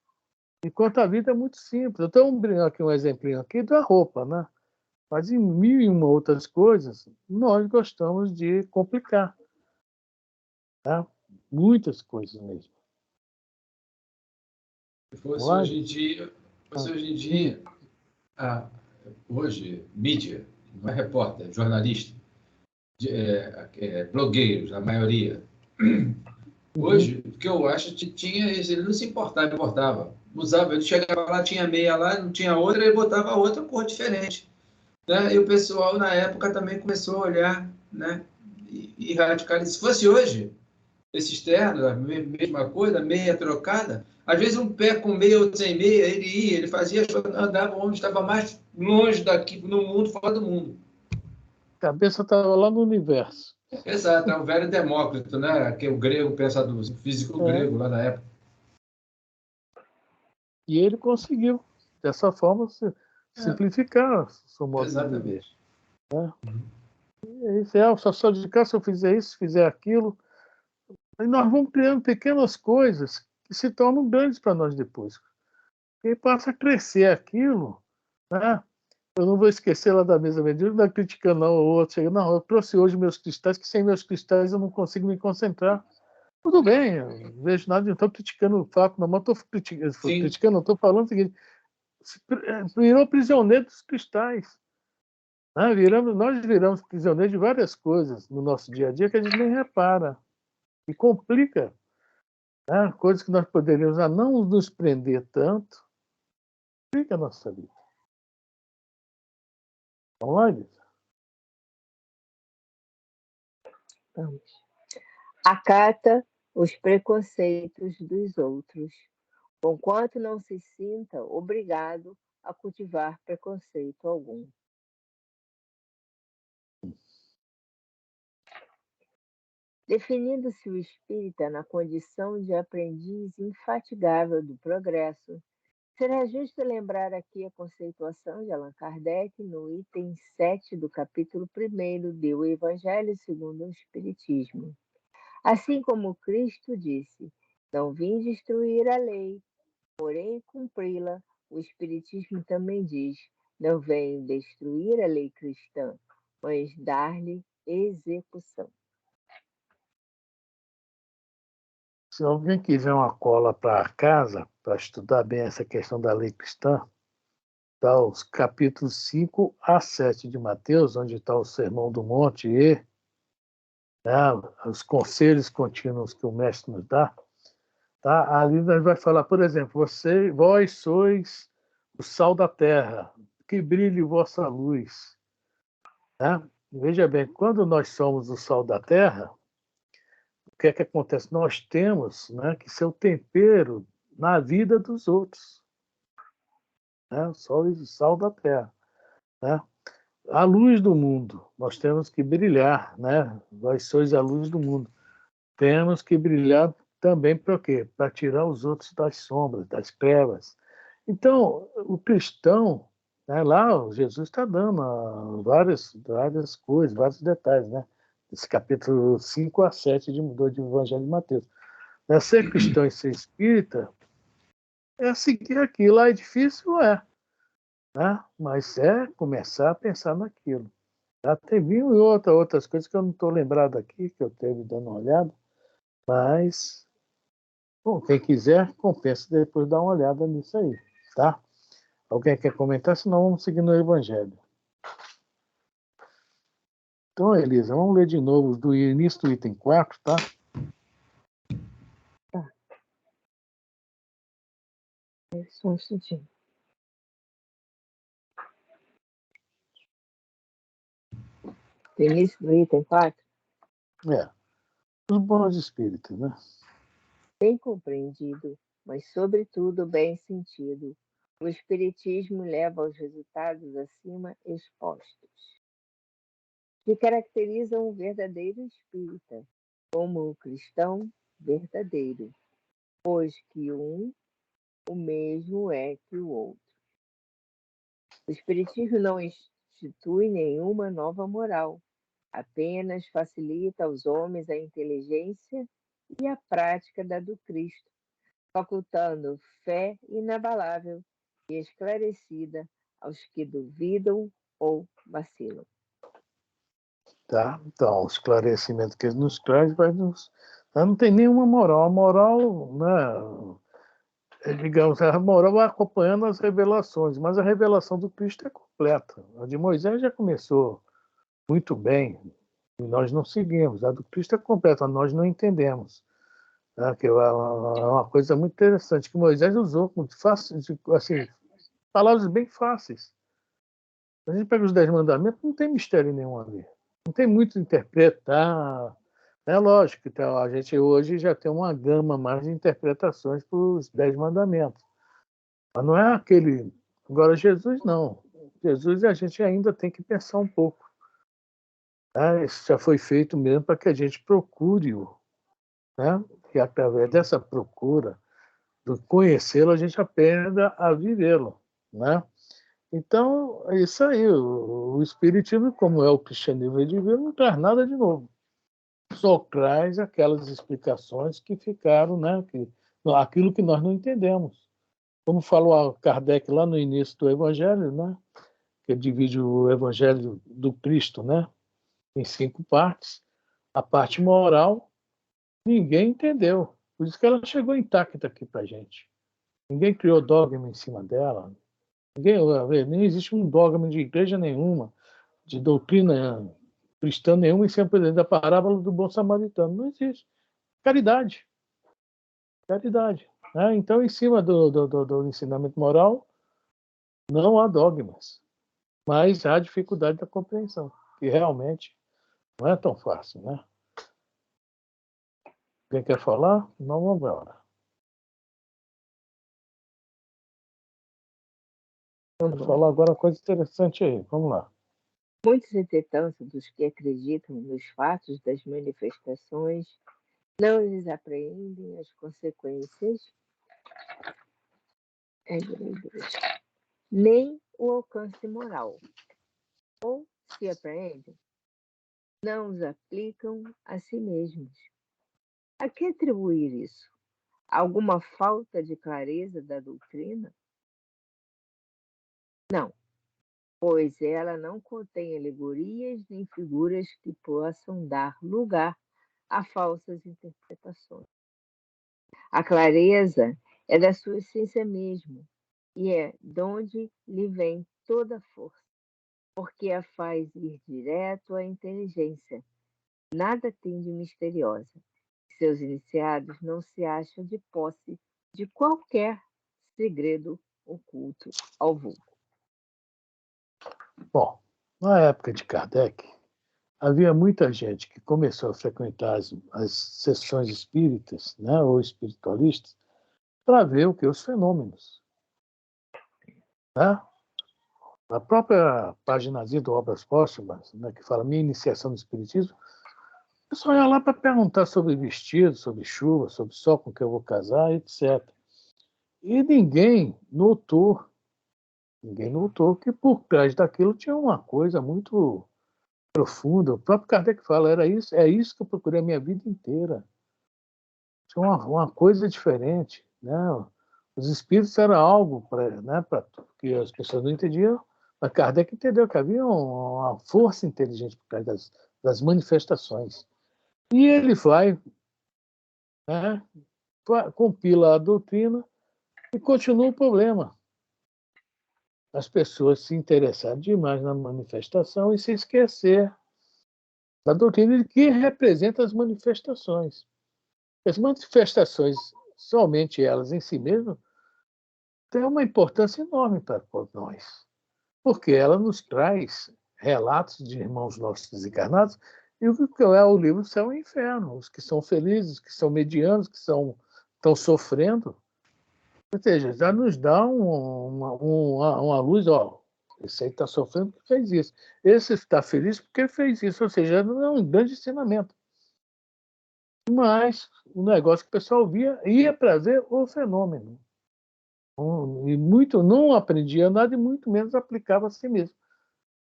Enquanto a vida é muito simples. Eu tenho aqui um exemplinho aqui da roupa, né? Mas em mil e uma outras coisas, nós gostamos de complicar. Tá? Muitas coisas mesmo. Se fosse hoje em dia, hoje, mídia, não é repórter, jornalista, blogueiros, a maioria. Hoje, o que eu acho que tinha, ele não se importava. Usava, ele chegava lá, tinha meia lá, não tinha outra, ele botava outra cor diferente. Né? E o pessoal, na época, também começou a olhar, né? E radicalizar. Se fosse hoje, esse externo, a mesma coisa, meia trocada, às vezes um pé com meia, outro sem meia, ele ia, ele fazia, andava onde estava mais longe daqui, no mundo, fora do mundo. A cabeça estava lá no universo. Exato, é o velho Demócrito, né? Que é o grego, pensador, o físico grego lá na época. E ele conseguiu, dessa forma, simplificar o seu modo de viver. Né? Só de cá, se eu fizer isso, se fizer aquilo. E nós vamos criando pequenas coisas que se tornam grandes para nós depois. E passa a crescer aquilo. Né? Eu não vou esquecer lá da mesa medíocre, não criticando não, o outro chega, não, eu trouxe hoje meus cristais, que sem meus cristais eu não consigo me concentrar. Tudo bem, eu não vejo nada, não estou criticando o fato, não, mas estou criticando, não estou falando o seguinte, virou prisioneiro dos cristais. Né? Nós viramos prisioneiros de várias coisas no nosso dia a dia que a gente nem repara. E complica. Né? Coisas que nós poderíamos não nos prender tanto, complica a nossa vida. Vamos lá, Lisa? Vamos. Acata os preconceitos dos outros, conquanto não se sinta obrigado a cultivar preconceito algum. definindo-se o espírita na condição de aprendiz infatigável do progresso. Será justo lembrar aqui a conceituação de Allan Kardec no item 7 do capítulo 1 de O Evangelho segundo o Espiritismo. Assim como Cristo disse, não vim destruir a lei, porém cumpri-la, o Espiritismo também diz, não venho destruir a lei cristã, mas dar-lhe execução. Se alguém quiser uma cola para casa, para estudar bem essa questão da lei cristã, está os capítulos 5 a 7 de Mateus, onde está o Sermão do Monte e, né, os conselhos contínuos que o Mestre nos dá. Tá? Ali nós vai falar, por exemplo, vós sois o sal da terra, que brilhe vossa luz. Né? Veja bem, quando nós somos o sal da terra, o que é que acontece? Nós temos, né, que ser o tempero na vida dos outros. Né? Sois o sal da terra. Né? A luz do mundo, nós temos que brilhar. Né? Vós sois a luz do mundo. Temos que brilhar também para quê? Para tirar os outros das sombras, das trevas. Então, o cristão, né, lá Jesus está dando várias coisas, vários detalhes, né? Esse capítulo 5 a 7 do Evangelho de Mateus. Ser cristão e ser espírita é seguir aquilo. Lá é difícil, né? Mas é começar a pensar naquilo. Já teve outras coisas que eu não estou lembrado aqui, que eu teve dando uma olhada, mas, bom, quem quiser, compensa depois dar uma olhada nisso aí, tá? Alguém quer comentar? Senão vamos seguir no Evangelho. Então, Elisa, vamos ler de novo do início do item 4, tá? Tá. Só um instantinho. Do início do item 4? Os bons espíritos, né? Bem compreendido, mas sobretudo bem sentido, o Espiritismo leva aos resultados acima expostos, que caracterizam o verdadeiro espírita, como o cristão verdadeiro, pois que o mesmo é que o outro. O Espiritismo não institui nenhuma nova moral, apenas facilita aos homens a inteligência e a prática da do Cristo, facultando fé inabalável e esclarecida aos que duvidam ou vacilam. Tá? Então, o esclarecimento que ele nos traz vai nos... Não tem nenhuma moral. A moral, né, digamos, a moral vai acompanhando as revelações, mas a revelação do Cristo é completa. A de Moisés já começou muito bem, e nós não seguimos. A do Cristo é completa, nós não entendemos. Né? Que é uma coisa muito interessante, que Moisés usou muito fácil, assim, palavras bem fáceis. A gente pega os 10 mandamentos, não tem mistério nenhum ali. Não tem muito interpretar. É lógico que a gente hoje já tem uma gama mais de interpretações para os 10 mandamentos. Mas não é aquele... Agora, Jesus não. Jesus a gente ainda tem que pensar um pouco. Isso já foi feito mesmo para que a gente procure-o. Né? E através dessa procura, do conhecê-lo, a gente aprenda a vivê-lo. Né? Então, é isso aí. O Espiritismo, como é o cristianismo de vida, não traz nada de novo. Só traz aquelas explicações que ficaram, né? Aquilo que nós não entendemos. Como falou Kardec lá no início do Evangelho, né? Que divide o Evangelho do Cristo, né? Em 5 partes. A parte moral, ninguém entendeu. Por isso que ela chegou intacta aqui para a gente. Ninguém criou dogma em cima dela. Nem existe um dogma de igreja nenhuma, de doutrina cristã nenhuma em cima, por exemplo, da parábola do bom samaritano. Não existe. Caridade. Caridade. Né? Então, em cima do ensinamento moral, não há dogmas. Mas há dificuldade da compreensão, que realmente não é tão fácil. Né? Quem quer falar? Não, vamos embora. Vou falar agora uma coisa interessante aí. Vamos lá. Muitos, entretanto, dos que acreditam nos fatos das manifestações não lhes apreendem as consequências, nem o alcance moral. Ou, se apreendem, não os aplicam a si mesmos. A que atribuir isso? Alguma falta de clareza da doutrina? Não, pois ela não contém alegorias nem figuras que possam dar lugar a falsas interpretações. A clareza é da sua essência mesmo, e é de onde lhe vem toda a força, porque a faz ir direto à inteligência. Nada tem de misteriosa. Seus iniciados não se acham de posse de qualquer segredo oculto ao vulgo. Bom, na época de Kardec, havia muita gente que começou a frequentar as sessões espíritas, né, ou espiritualistas, para ver o que? Os fenômenos. Né? A própria paginazinha do Obras Póstumas, né, que fala Minha Iniciação no Espiritismo, o pessoal ia lá para perguntar sobre vestido, sobre chuva, sobre sol com que eu vou casar, etc. E ninguém notou que por trás daquilo tinha uma coisa muito profunda. O próprio Kardec fala, é isso que eu procurei a minha vida inteira. Tinha uma coisa diferente. Né? Os espíritos eram algo né, que as pessoas não entendiam, mas Kardec entendeu que havia uma força inteligente por trás das manifestações. E ele vai, né, compila a doutrina e continua o problema. As pessoas se interessarem demais na manifestação e se esquecer da doutrina que representa as manifestações. As manifestações, somente elas em si mesmas, têm uma importância enorme para nós, porque ela nos traz relatos de irmãos nossos desencarnados e o que é o livro Céu e Inferno, os que são felizes, os que são medianos, que estão sofrendo. Ou seja, já nos dá uma luz, ó, esse aí está sofrendo porque fez isso. Esse está feliz porque fez isso. Ou seja, não é um grande ensinamento. Mas o negócio que o pessoal ia para ver o fenômeno. E muito não aprendia nada e muito menos aplicava a si mesmo.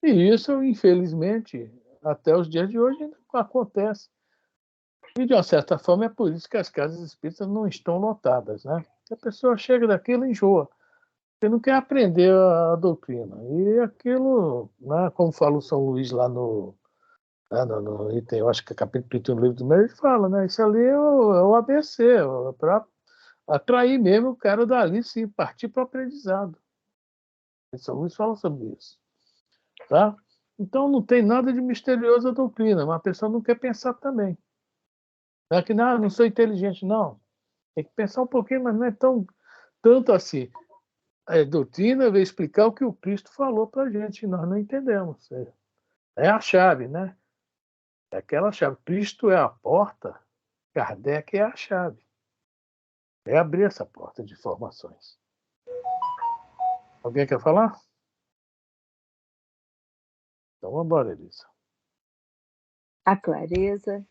E isso, infelizmente, até os dias de hoje ainda acontece. E, de uma certa forma, é por isso que as casas espíritas não estão lotadas. Né? A pessoa chega daquilo e enjoa. Você não quer aprender a doutrina. E aquilo, né, como fala o São Luís lá no item, eu acho que é capítulo 31 do livro do Médio, ele fala, né? Isso ali é o ABC, para atrair mesmo o cara dali, sim, partir para o aprendizado. O São Luís fala sobre isso. Tá? Então não tem nada de misterioso a doutrina, mas a pessoa não quer pensar também. Não é que não sou inteligente, não. Tem que pensar um pouquinho, mas não é tanto assim. A doutrina veio explicar o que o Cristo falou para a gente, e nós não entendemos. É a chave, né? É aquela chave. Cristo é a porta, Kardec é a chave. É abrir essa porta de informações. Alguém quer falar? Então vamos embora, Elisa. A clareza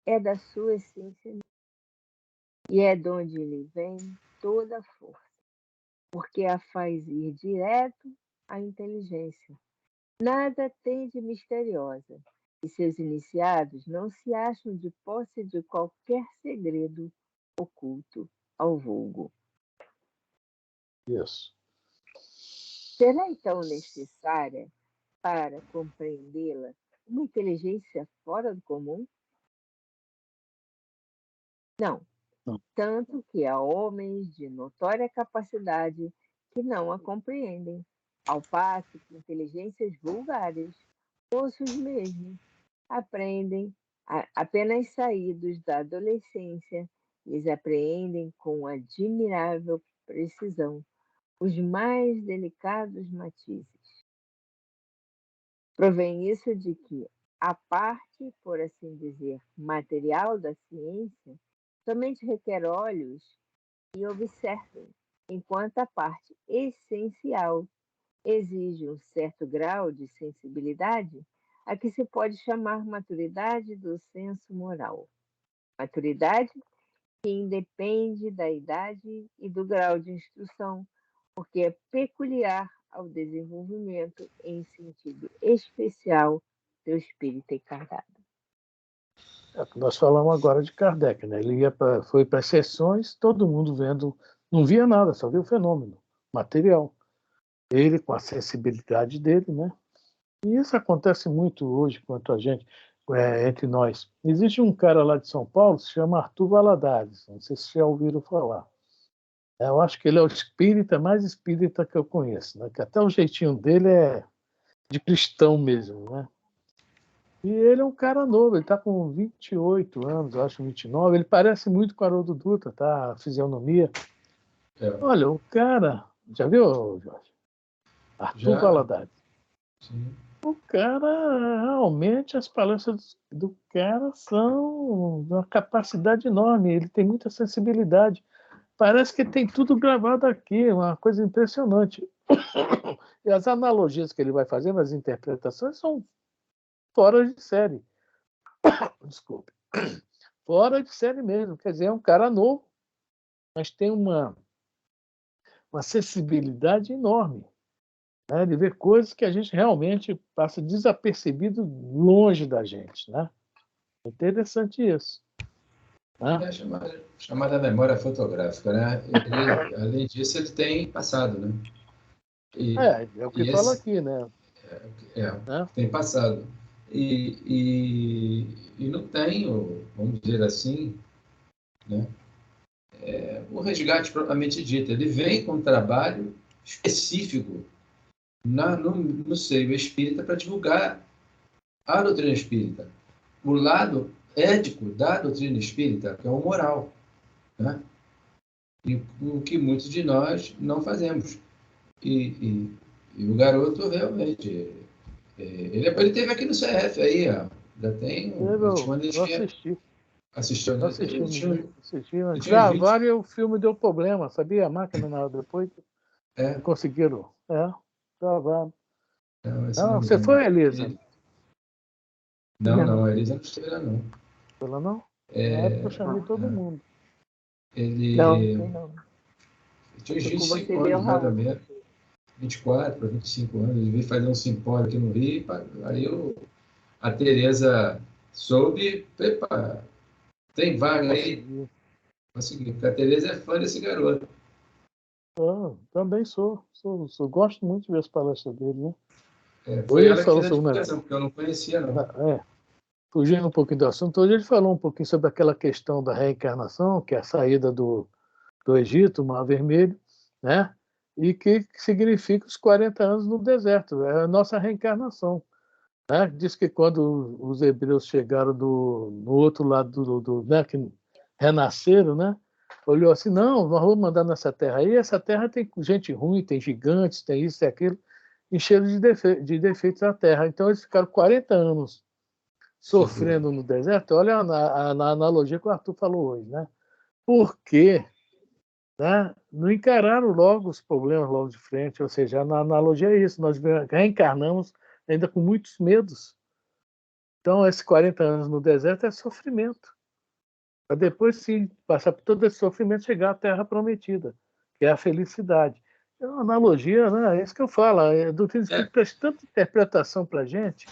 é da sua essência e é de onde lhe vem toda a força, porque a faz ir direto à inteligência. Nada tem de misteriosa, e seus iniciados não se acham de posse de qualquer segredo oculto ao vulgo. Isso. Será então necessária, para compreendê-la, uma inteligência fora do comum? Não, tanto que há homens de notória capacidade que não a compreendem, ao passo que inteligências vulgares, moços mesmo, aprendem apenas saídos da adolescência, eles apreendem com admirável precisão os mais delicados matizes. Provém isso de que a parte, por assim dizer, material da ciência somente requer olhos e observem, enquanto a parte essencial exige um certo grau de sensibilidade a que se pode chamar maturidade do senso moral. Maturidade que independe da idade e do grau de instrução, porque é peculiar ao desenvolvimento em sentido especial do espírito encarnado. Nós falamos agora de Kardec, né? Ele foi para as sessões, todo mundo vendo, não via nada, só via o fenômeno material. Ele com a sensibilidade dele, né? E isso acontece muito hoje quanto a gente, entre nós. Existe um cara lá de São Paulo, se chama Arthur Valadares, não sei se já ouviram falar. Eu acho que ele é o espírita mais espírita que eu conheço, né? Que até o jeitinho dele é de cristão mesmo, né? E ele é um cara novo, ele está com 28 anos, eu acho 29, ele parece muito com o Haroldo Dutra, tá? A fisionomia. Olha, o cara, já viu, Jorge? Arthur Valadares. Sim. O cara, realmente, as palestras do cara são de uma capacidade enorme, ele tem muita sensibilidade. Parece que tem tudo gravado aqui, uma coisa impressionante. E as analogias que ele vai fazendo, as interpretações, são fora de série. Desculpe. Fora de série mesmo. Quer dizer, é um cara novo, mas tem uma sensibilidade enorme, né? De ver coisas que a gente realmente passa desapercebido longe da gente, né? É interessante isso. Né? É chamada memória fotográfica, né? Ele, além disso, ele tem passado, né? É o que fala aqui, né? Tem passado. E não tem, vamos dizer assim, né? O resgate propriamente dito. Ele vem com um trabalho específico no seio espírita para divulgar a doutrina espírita. O lado ético da doutrina espírita, que é o moral, né? E o que muitos de nós não fazemos. E o garoto realmente... Ele teve aqui no CF aí, ó. Já tem... Eu assisti. Assistiu, né? Assisti. Gravaram e o filme deu problema, sabia? A máquina na hora depois não conseguiram. Gravaram. Não, você foi, Elisa? Não, a Elisa não esteve lá, não. Foi lá, não? Na época eu chamei todo mundo. Ele não. tinha uns 25 anos, mais ou menos. 24 para 25 anos. Ele veio fazer um simpósio aqui no Rio. Aí a Tereza soube, epa, tem vaga aí. Consegui, porque a Tereza é fã desse garoto. Também sou. Gosto muito de ver as palestras dele, né? Foi ela que fez a divulgação, porque eu não conhecia, não. Fugindo um pouquinho do assunto, hoje ele falou um pouquinho sobre aquela questão da reencarnação, que é a saída do Egito, o Mar Vermelho, né? E que significa os 40 anos no deserto, é a nossa reencarnação. Né? Diz que quando os hebreus chegaram no outro lado né, que renasceram, né? Olhou assim, não, nós vamos mandar nessa terra aí, essa terra tem gente ruim, tem gigantes, tem isso e aquilo, encheram de defeitos a terra. Então eles ficaram 40 anos sofrendo no deserto. Olha a analogia que o Arthur falou hoje, né? Porque, né, não encararam logo os problemas logo de frente, ou seja, a analogia é isso, nós reencarnamos ainda com muitos medos. Então, esses 40 anos no deserto é sofrimento. Para depois, sim, passar por todo esse sofrimento, chegar à terra prometida, que é a felicidade. É uma analogia, né? É isso que eu falo. A doutrina espírita traz tanta interpretação para a gente,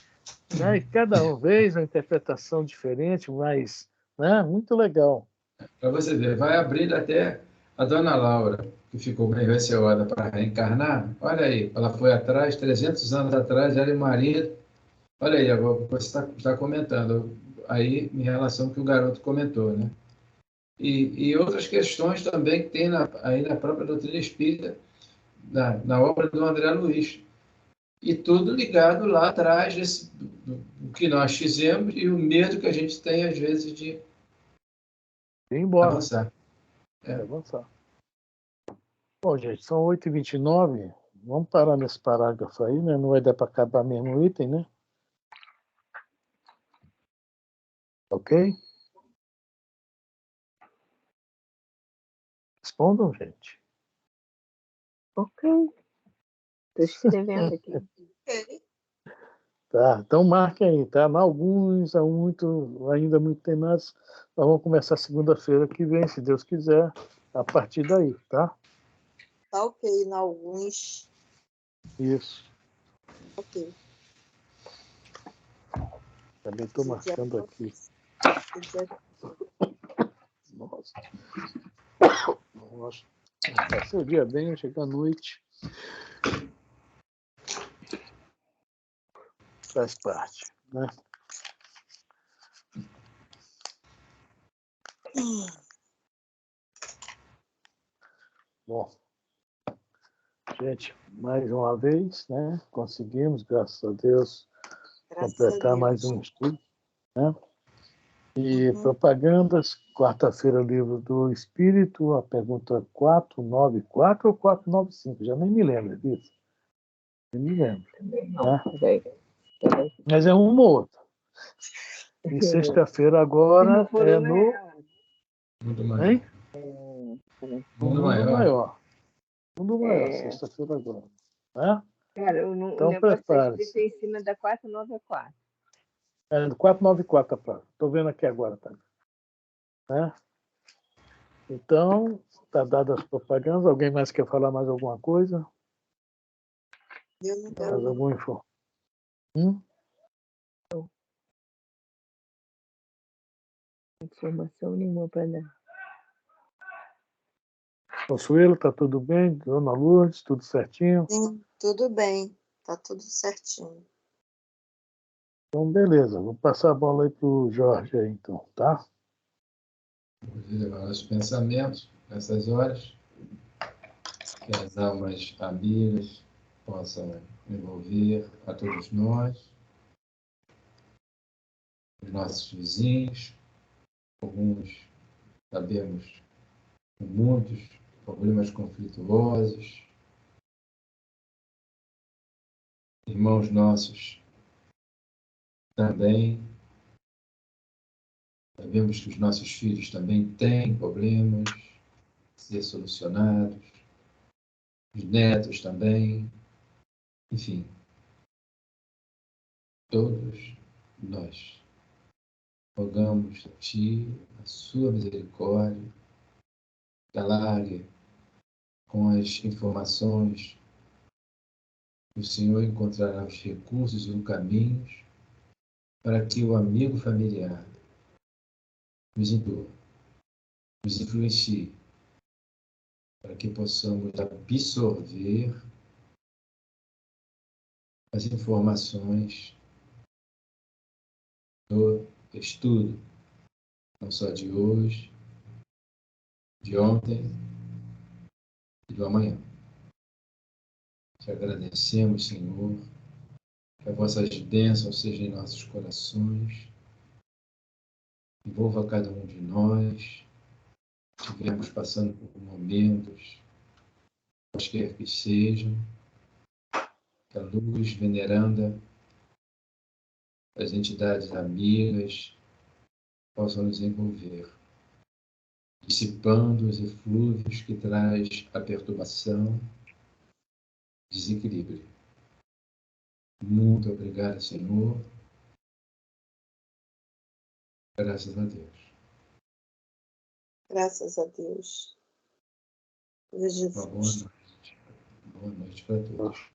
né? E cada vez uma interpretação diferente, mas, né? Muito legal. Para você ver, vai abrir até a dona Laura, que ficou bem receosa para reencarnar. Olha aí, ela foi atrás, 300 anos atrás, ela e o marido. Olha aí, agora você está comentando aí em relação ao que o garoto comentou, né? E outras questões também que tem aí na própria doutrina espírita, na obra do André Luiz. E tudo ligado lá atrás do que nós fizemos e o medo que a gente tem, às vezes, de avançar. Avançar. Bom, gente, são 8h29. Vamos parar nesse parágrafo aí, né? Não vai dar para acabar mesmo o item, né? Ok? Respondam, gente. Ok. Estou escrevendo aqui. Tá, então marquem aí, tá? Alguns, ainda muito tenaces. Nós vamos começar segunda-feira que vem, se Deus quiser, a partir daí, tá? Tá ok, em alguns. Isso. Ok. Também estou marcando aqui. Nossa. Passei o dia bem, chega à noite. Faz parte, né? Bom, gente, mais uma vez, né? Conseguimos, graças a Deus, completar mais um estudo, né? E propagandas, quarta-feira, livro do Espírito, a pergunta 494 ou 495, já nem me lembro disso. Nem me lembro. Né? Mas é uma ou outra. E sexta-feira agora é no... Mundo Maior. Hein? Mundo Maior. Mundo Maior, sexta-feira agora. Né? Cara, o Então, negócio está prepare-se. escrito em cima da 494. É, 494, tá? Estou vendo aqui agora, tá? Né? Então, está dadas as propagandas. Alguém mais quer falar mais alguma coisa? Eu não Mais alguma informação? Informação nenhuma para dar. Consuelo, está tudo bem? Dona Lourdes, tudo certinho? Sim, tudo bem. Tá tudo certinho. Então, beleza. Vou passar a bola aí para o Jorge, aí, então, tá? Vamos levar os pensamentos nessas horas. Que as almas amigas possam envolver a todos nós, os nossos vizinhos, alguns sabemos com muitos problemas conflituosos, irmãos nossos também, sabemos que os nossos filhos também têm problemas a ser solucionados, os netos também, enfim, todos nós rogamos a Ti a Sua misericórdia, que alargue com as informações que o Senhor encontrará os recursos e os caminhos para que o amigo familiar nos indua, nos influencie, para que possamos absorver as informações do estudo, não só de hoje, de ontem e do amanhã. Te agradecemos, Senhor, que as vossas bênçãos sejam em nossos corações, envolva cada um de nós, estivermos passando por momentos, quaisquer que sejam, que a luz veneranda, as entidades amigas possam nos envolver, dissipando os eflúvios que traz a perturbação, desequilíbrio. Muito obrigado, Senhor. Graças a Deus. Graças a Deus. Uma boa noite. Boa noite para todos.